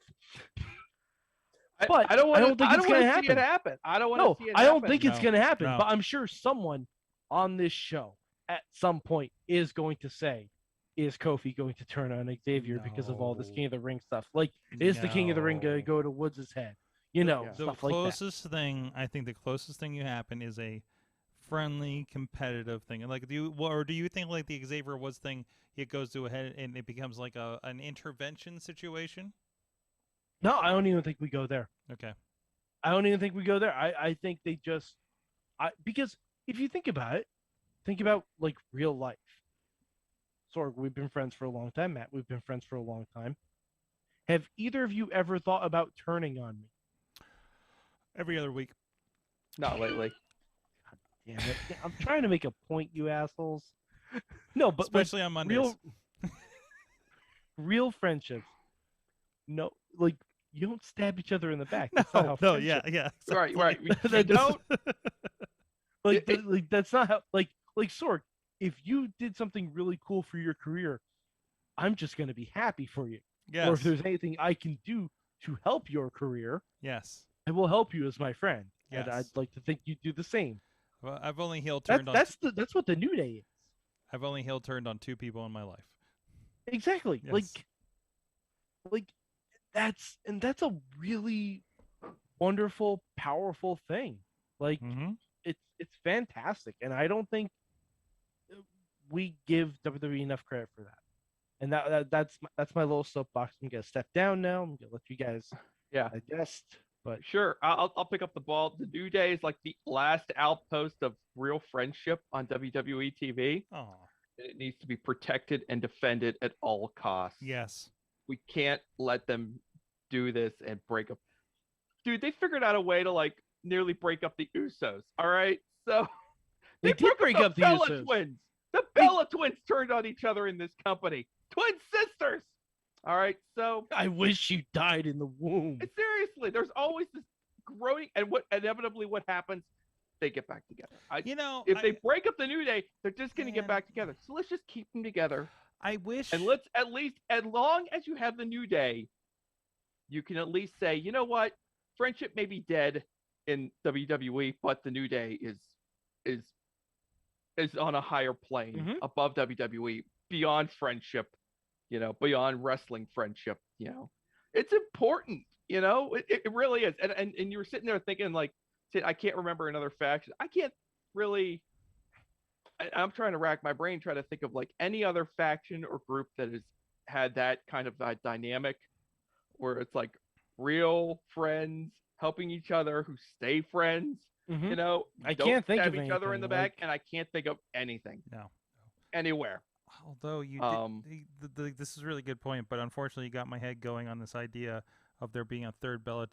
But I don't want think it's going to see it happen. I don't want to No, see it I don't happen. think it's No, going to happen. no. But I'm sure someone on this show at some point is going to say, is Kofi going to turn on Xavier because of all this No. King of the Ring stuff? Like, is the King of the Ring going to No. go to Woods' head? You know, Yeah. The stuff like that. closest thing, I think, the closest thing you happen is a friendly, competitive thing. And like, do you think like the Xavier Woods thing, it goes to a head and it becomes like an intervention situation? No, I don't even think we go there. Okay. I don't even think we go there. I think they just, because if you think about like real life. Sorg, we've been friends for a long time. Matt, we've been friends for a long time. Have either of you ever thought about turning on me? Every other week. Not lately. Damn it! I'm trying to make a point, you assholes. No, but Especially on Mondays. Real friendships. No, like you don't stab each other in the back. No, That's not how no, friendship- yeah. Right. We That don't. like that's not how like Sorg. If you did something really cool for your career, I'm just gonna be happy for you. Yes. Or if there's anything I can do to help your career, Yes. I will help you as my friend. Yes. And I'd like to think you do the same. Well, I've only heel turned on. That's what the New Day is. I've only heel turned on 2 people in my life. Exactly. Yes. Like that's a really wonderful, powerful thing. Like Mm-hmm. it's fantastic, and I don't think we give WWE enough credit for that. And that's my little soapbox. I'm gonna step down now. I'm gonna let you guys digest. But Sure, I'll pick up the ball. The New Day is like the last outpost of real friendship on WWE TV. Oh. It needs to be protected and defended at all costs. Yes. We can't let them do this and break up. Dude, they figured out a way to like nearly break up the Usos. All right, so they did break up the Bella Usos. Twins. The Bella Twins turned on each other in this company. Twin sisters. All right, so I wish you died in the womb. seriously, there's always this growing, and what inevitably what happens, they get back together. If they break up the New Day, they're just going to get back together. So let's just keep them together. I wish. And let's at least, as long as you have the New Day, you can at least say, you know what, friendship may be dead in WWE, but the New Day is on a higher plane above WWE, beyond friendship, beyond wrestling friendship. It's important. It really is. And you were sitting there thinking like, I can't remember another faction. I can't really. I'm trying to rack my brain, try to think of like any other faction or group that has had that kind of dynamic, where it's like real friends helping each other who stay friends. I don't can't think stab of each other in the back, anything, and I can't think of anything. No. Anywhere. Although you did, this is a really good point, but unfortunately you got my head going on this idea of there being a third Bella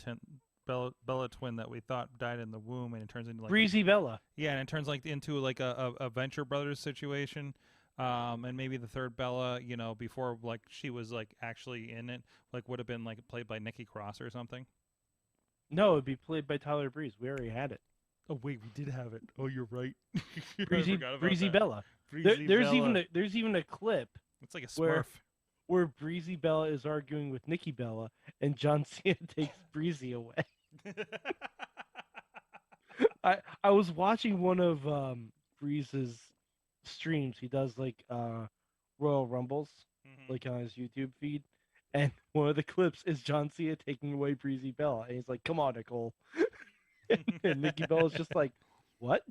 twin that we thought died in the womb, and it turns into like Breezy Bella. Yeah, and it turns into like a Venture Brothers situation. And maybe the third Bella, before like she was like actually in it, like would have been like played by Nikki Cross or something. No, it'd be played by Tyler Breeze. We already had it. Oh wait, we did have it. Oh, you're right. Breezy Bella. Breezy There's Bella. there's even a clip. It's like a Smurf. Where Breezy Bella is arguing with Nikki Bella, and John Cena takes Breezy away. I was watching one of Breeze's streams. He does like Royal Rumbles, like on his YouTube feed, and one of the clips is John Cena taking away Breezy Bella, and he's like, "Come on, Nicole," and Nikki Bella's just like, "What?"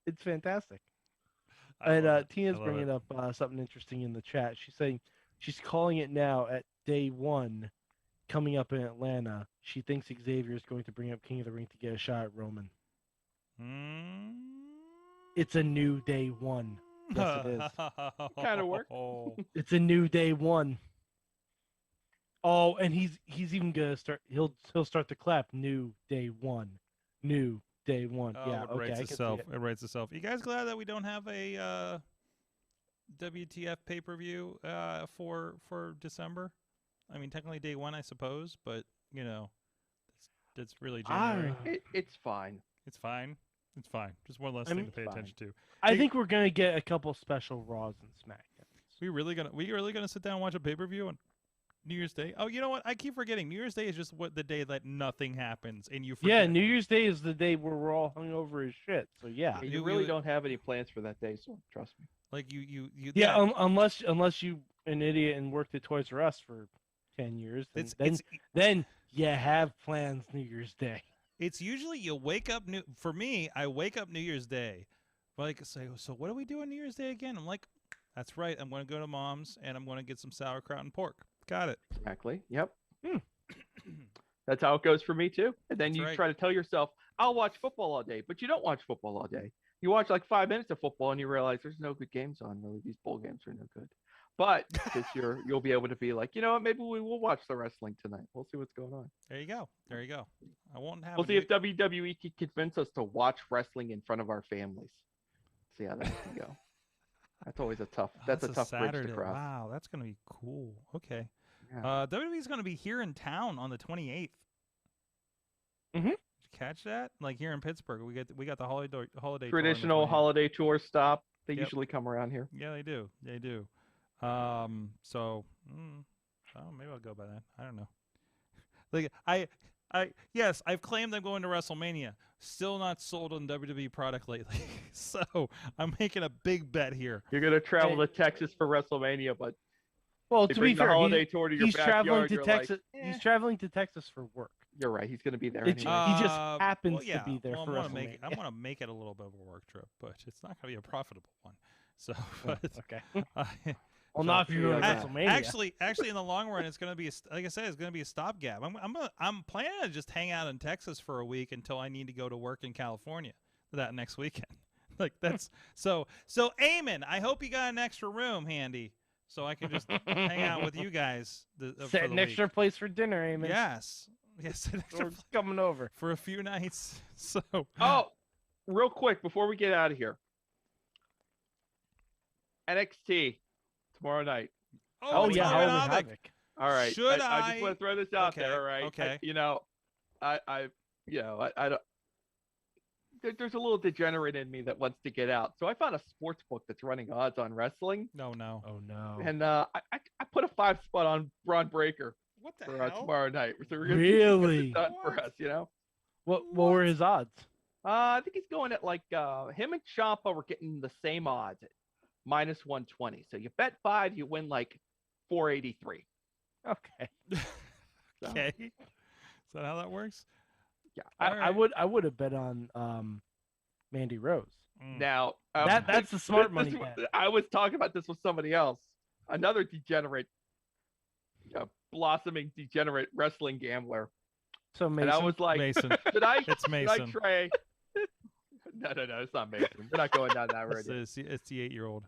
It's fantastic. And Tina's bringing up something interesting in the chat. She's saying she's calling it now at day 1, coming up in Atlanta. She thinks Xavier is going to bring up King of the Ring to get a shot at Roman. It's a new day 1. Yes, it is. Kind of work. It's a new day 1. Oh, and he's even gonna start. He'll start the clap. New day 1. New day 1. Oh, yeah, it okay. writes I can itself. see it. It writes itself. You guys glad that we don't have a WTF pay-per-view for December? I mean, technically day 1, I suppose, but it's really January. It's fine. It's fine. It's fine. Just one less thing to pay attention to. I think we're gonna get a couple special Raws and SmackDowns. We really gonna sit down and watch a pay-per-view on New Year's Day? Oh, you know what? I keep forgetting. New Year's Day is just the day that nothing happens, and you forget. Yeah, New Year's Day is the day where we're all hungover as shit. So yeah, You really don't have any plans for that day, so trust me. Like you. Yeah, unless you an idiot and worked at Toys R Us for 10 years, then you have plans New Year's Day. It's usually you wake up for me, I wake up New Year's Day. Like, say, so what do we do on New Year's Day again? I'm like, that's right. I'm going to go to Mom's and I'm going to get some sauerkraut and pork. Got it. Exactly. Yep. That's how it goes for me too. And then That's you right. try to tell yourself, I'll watch football all day, but you don't watch football all day. You watch like 5 minutes of football and you realize there's no good games on. Really, these bowl games are no good. But this year you'll be able to be like, you know what? Maybe we will watch the wrestling tonight. We'll see what's going on. There you go. There you go. I won't have. We'll see if WWE can convince us to watch wrestling in front of our families. See how that can go. That's always a tough. That's a tough Saturday. bridge to cross. Wow, that's gonna be cool. Okay. Yeah. WWE's gonna be here in town on the 28th. Mhm. Did you catch that? Like here in Pittsburgh, we got the holiday Traditional tour on the 28th. holiday tour stop. They Yep. usually come around here. Yeah, they do. They do. So maybe I'll go by that. I don't know. Like yes, I've claimed I'm going to WrestleMania. Still not sold on WWE product lately. So I'm making a big bet here. You're gonna travel to Texas for WrestleMania, but Well, they to bring be the fair, holiday tour to your he's traveling backyard, to you're Texas. Like, He's traveling to Texas for work. You're right. He's gonna be there It's- anyway. he just happens to yeah. be there well, for WrestleMania. I want to make it a little bit of a work trip, but it's not going to be a profitable one. So, but Okay. I- Well, not if you're going to Yeah. WrestleMania. Actually, in the long run, it's going to be like I said, it's going to be a stopgap. I'm planning to just hang out in Texas for a week until I need to go to work in California that next weekend. Like that's so. Eamon, I hope you got an extra room handy so I can just hang out with you guys. Set an extra place for dinner, Eamon. Yes, an extra We're coming over. for a few nights. So Oh, real quick before we get out of here, NXT tomorrow night. Oh, yeah, Halloween Halloween Havoc. Havoc. All right. Should I just want to throw this out Okay, there. All right. okay. I don't. There's a little degenerate in me that wants to get out. So I found a sports book that's running odds on wrestling, No. Oh, no. and I put a 5 spot on Braun Breaker What the for hell? tomorrow night. So we're gonna Really? done for us, you know. What were his odds? I think he's going at like him and Ciampa were getting the same odds at -120. So you bet 5, you win like 483. Okay. So, Okay. Is that how that works? Yeah. I would have bet on Mandy Rose. Mm. Now That's the smart money bet. I was talking about this with somebody else. Another degenerate, blossoming degenerate wrestling gambler. So Mason. And I was like, Mason. should I? It's Should I Mason. try? No, it's not Mason. We're not going down that road. It's the 8-year-old.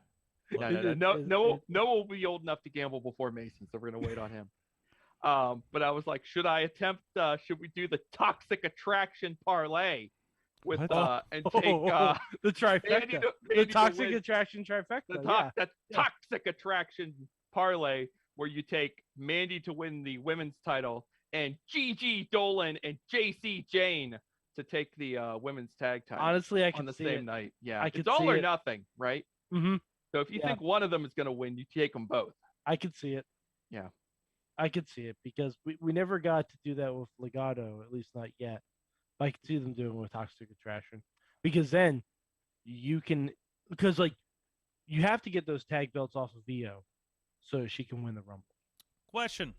No will be old enough to gamble before Mason, so we're gonna wait on him. But I was like, should I attempt? Should we do the toxic attraction parlay with What? and take the trifecta, the toxic attraction trifecta. that toxic attraction parlay where you take Mandy to win the women's title and Gigi Dolan and JC Jane to take the women's tag title. Honestly, I on can the see same it. night. Yeah, I it's could all see or it. nothing, right? Mm-hmm. So if you Yeah. think one of them is going to win, you take them both. I could see it. Yeah. I could see it because we never got to do that with Legato, at least not yet. But I could see them doing it with Toxic Attraction because then you can you have to get those tag belts off of VO so she can win the Rumble. Question: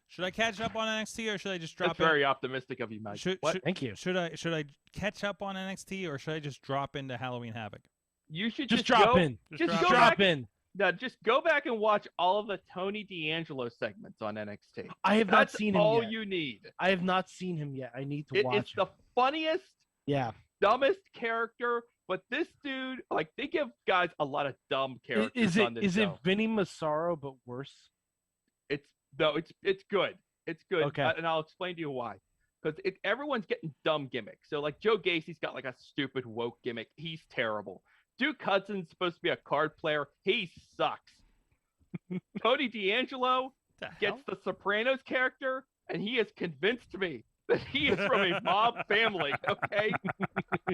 should I catch up on NXT or should I just drop That's in? very optimistic of you, Mike. Thank you. Should I catch up on NXT or should I just drop into Halloween Havoc? You should Just drop go, in. Just drop go in. Drop back. in. No, just go back and watch all of the Tony D'Angelo segments on NXT. I have not That's seen him all yet. you need. I have not seen him yet. I need to watch It's him. the funniest, Yeah. dumbest character, but this dude, like, they give guys a lot of dumb characters on this Is it show. Vinny Massaro but worse? It's good. It's good. Okay. And I'll explain to you why. Because everyone's getting dumb gimmicks. So like Joe Gacy's got like a stupid woke gimmick. He's terrible. Duke Hudson's supposed to be a card player. He sucks. Tony D'Angelo The gets hell? the Sopranos character, and he has convinced me that he is from a mob family. Okay,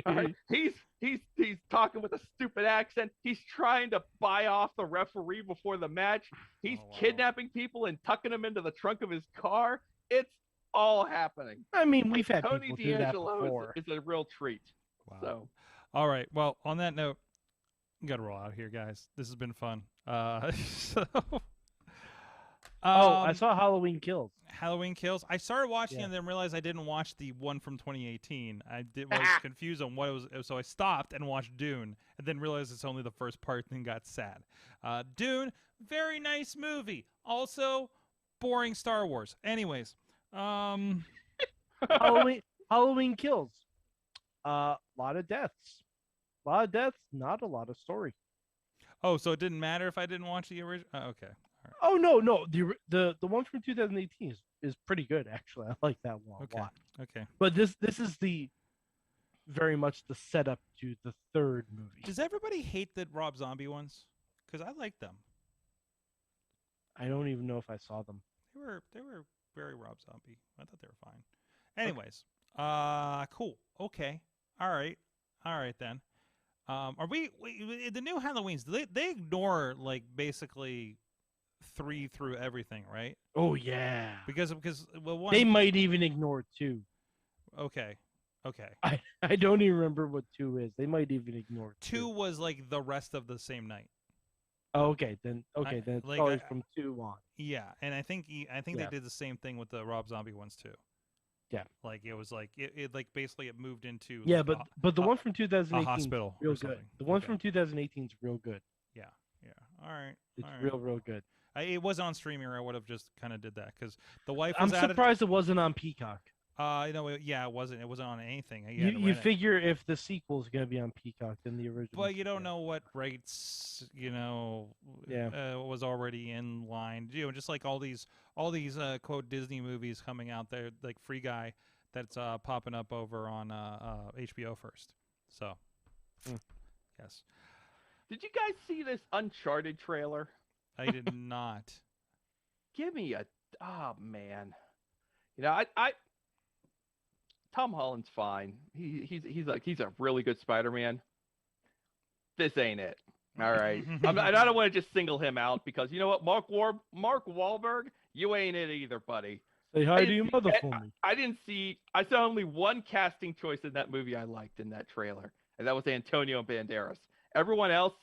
all right? He's talking with a stupid accent. He's trying to buy off the referee before the match. He's Oh, wow. kidnapping people and tucking them into the trunk of his car. It's all happening. I mean, we've had Tony people do that D'Angelo before. is a real treat. Wow. So All right. Well, on that note, we got to roll out here, guys. This has been fun. I saw Halloween Kills. Halloween Kills. I started watching Yeah. and then realized I didn't watch the one from 2018. I was confused on what it was, so I stopped and watched Dune, and then realized it's only the first part, and got sad. Dune, very nice movie. Also, boring Star Wars. Anyways, Halloween Kills. A lot of deaths. A lot of deaths, not a lot of story. Oh, so it didn't matter if I didn't watch the original? Okay. All right. Oh no. The one from 2018 is pretty good actually. I like that one a lot. Okay. But this is the very much the setup to the third movie. Does everybody hate the Rob Zombie ones? Because I like them. I don't even know if I saw them. They were very Rob Zombie. I thought they were fine. Anyways, cool. Okay. All right then. Are we the new Halloweens? They ignore like basically 3 through everything, right? Oh yeah. Because well, one, they might even ignore 2. Okay. I don't even remember what 2 is. They might even ignore 2 was like the rest of the same night. Oh, okay, then it's like, probably from 2 on. Yeah, and I think they did the same thing with the Rob Zombie ones too. Yeah, like it was like it like basically it moved into yeah, like but the one from 2018 hospital is real good. The one from 2018 is real good. Yeah. All right, it's all right. real good. It wasn't on streaming, or I would have just kind of did that because the wife. I'm surprised it wasn't on Peacock. It wasn't. It wasn't on anything. You figure if the sequel is going to be on Peacock, then the original. But you don't know what rights was already in line. Just like all these quote Disney movies coming out there, like Free Guy, that's popping up over on HBO first. So, yes. Did you guys see this Uncharted trailer? I did not. Give me a man. I Tom Holland's fine. He's a really good Spider-Man. This ain't it. All right. I don't want to just single him out because you know what, Mark Wahlberg, you ain't it either, buddy. Say hi to your mother for me. I saw only one casting choice in that movie I liked in that trailer, and that was Antonio Banderas. Everyone else,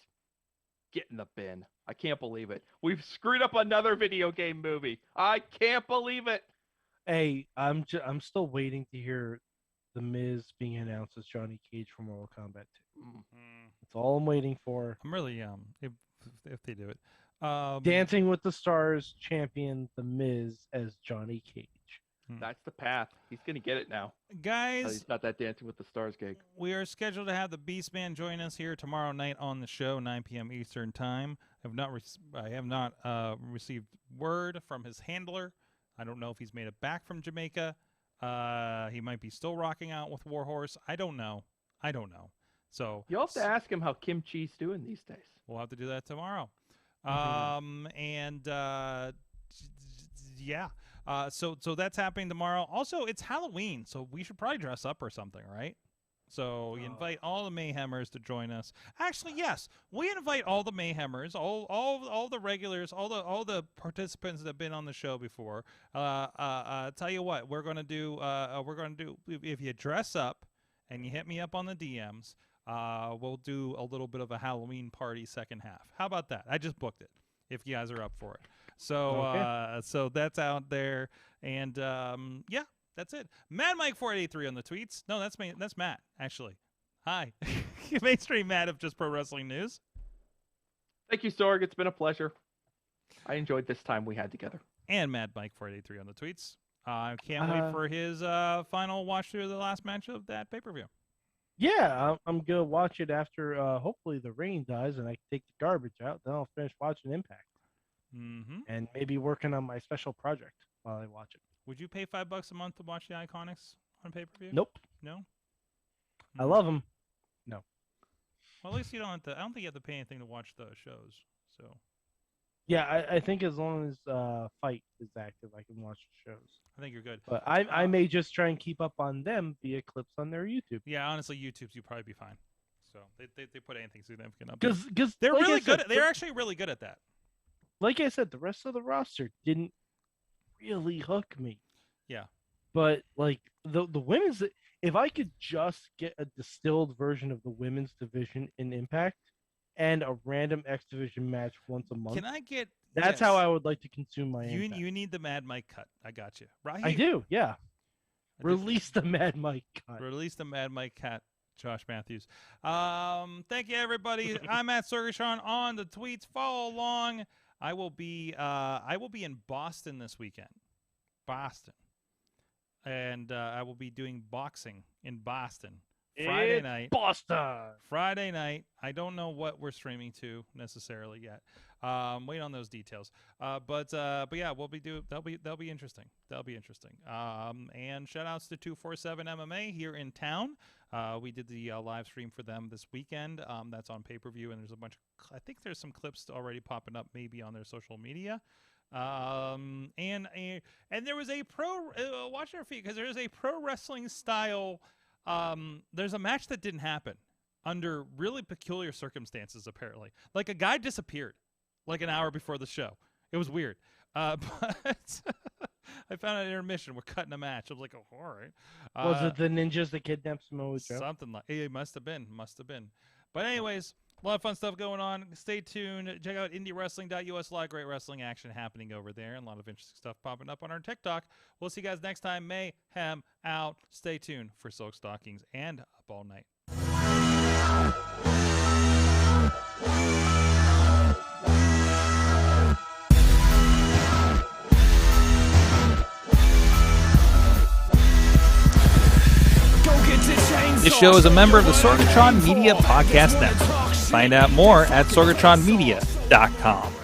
get in the bin. I can't believe it. We've screwed up another video game movie. I can't believe it. Hey, I'm still waiting to hear The Miz being announced as Johnny Cage from Mortal Kombat 2. That's all I'm waiting for. I'm really if they do it. Dancing with the Stars champion The Miz as Johnny Cage. That's the path. He's gonna get it now, guys. He's got that Dancing with the Stars gig. We are scheduled to have the Beast Man join us here tomorrow night on the show, 9 p.m. Eastern Time. I have not received word from his handler. I don't know if he's made it back from Jamaica. He might be still rocking out with Warhorse. I don't know. So you'll have to ask him how Kim Chi's doing these days. We'll have to do that tomorrow. So that's happening tomorrow. Also, it's Halloween, so we should probably dress up or something, right? So you invite all the Mayhemers to join us. Actually, yes, we invite all the Mayhemers, all the regulars, all the participants that have been on the show before. Tell you what, we're gonna do. If you dress up and you hit me up on the DMs, we'll do a little bit of a Halloween party second half. How about that? I just booked it. If you guys are up for it. So so that's out there, and that's it. Mad Mike 483 on the tweets. No, that's me. That's Matt, actually. Hi. Mainstream Matt of Just Pro Wrestling News. Thank you, Sorg. It's been a pleasure. I enjoyed this time we had together. And Mad Mike 483 on the tweets. I can't wait for his final watch through of the last match of that pay-per-view. Yeah, I'm going to watch it after hopefully the rain dies and I can take the garbage out. Then I'll finish watching Impact. And maybe working on my special project while I watch it. Would you pay $5 a month to watch the Iconics on pay-per-view? Nope. No? I love them. No. Well, at least you don't have to. I don't think you have to pay anything to watch the shows. So. Yeah, I think as long as Fight is active, I can watch the shows. I think you're good. But I may just try and keep up on them via clips on their YouTube. Yeah, honestly, YouTube's you'd probably be fine. So they put anything significant up. Because they're like really good. They're actually really good at that. Like I said, the rest of the roster didn't really hook me. Yeah. But like the women's, if I could just get a distilled version of the women's division in Impact and a random X Division match once a month, can I get? That's how I would like to consume my. You need the Mad Mike cut. I got you. Right. I do. Yeah. Release the Mad Mike cut. Release the Mad Mike cut. Josh Matthews. Thank you, everybody. I'm at Sorgatron on the tweets. Follow along. I will be in Boston this weekend. Boston. and I will be doing boxing in Boston Friday night. Boston. Friday night. I don't know what we're streaming to necessarily yet. Wait on those details. But yeah, that'll be interesting. That'll be interesting. And shout outs to 247 MMA here in town. We did the live stream for them this weekend. That's on pay-per-view, and there's a bunch of, I think there's some clips already popping up maybe on their social media. And there was a watch our feed, because there is a pro wrestling style. There's a match that didn't happen under really peculiar circumstances, apparently. Like, a guy disappeared like an hour before the show. It was weird. But I found out at intermission we're cutting a match. I was like, oh, all right. Was it the ninjas that kidnapped Samoa Joe? Something like it. Must have been. But anyways, a lot of fun stuff going on. Stay tuned. Check out IndyWrestling.us. A lot of great wrestling action happening over there, and a lot of interesting stuff popping up on our TikTok. We'll see you guys next time. Mayhem out. Stay tuned for Silk Stockings and Up All Night. This show is a member of the Sorgatron Media Podcast Network. Find out more at sorgatronmedia.com.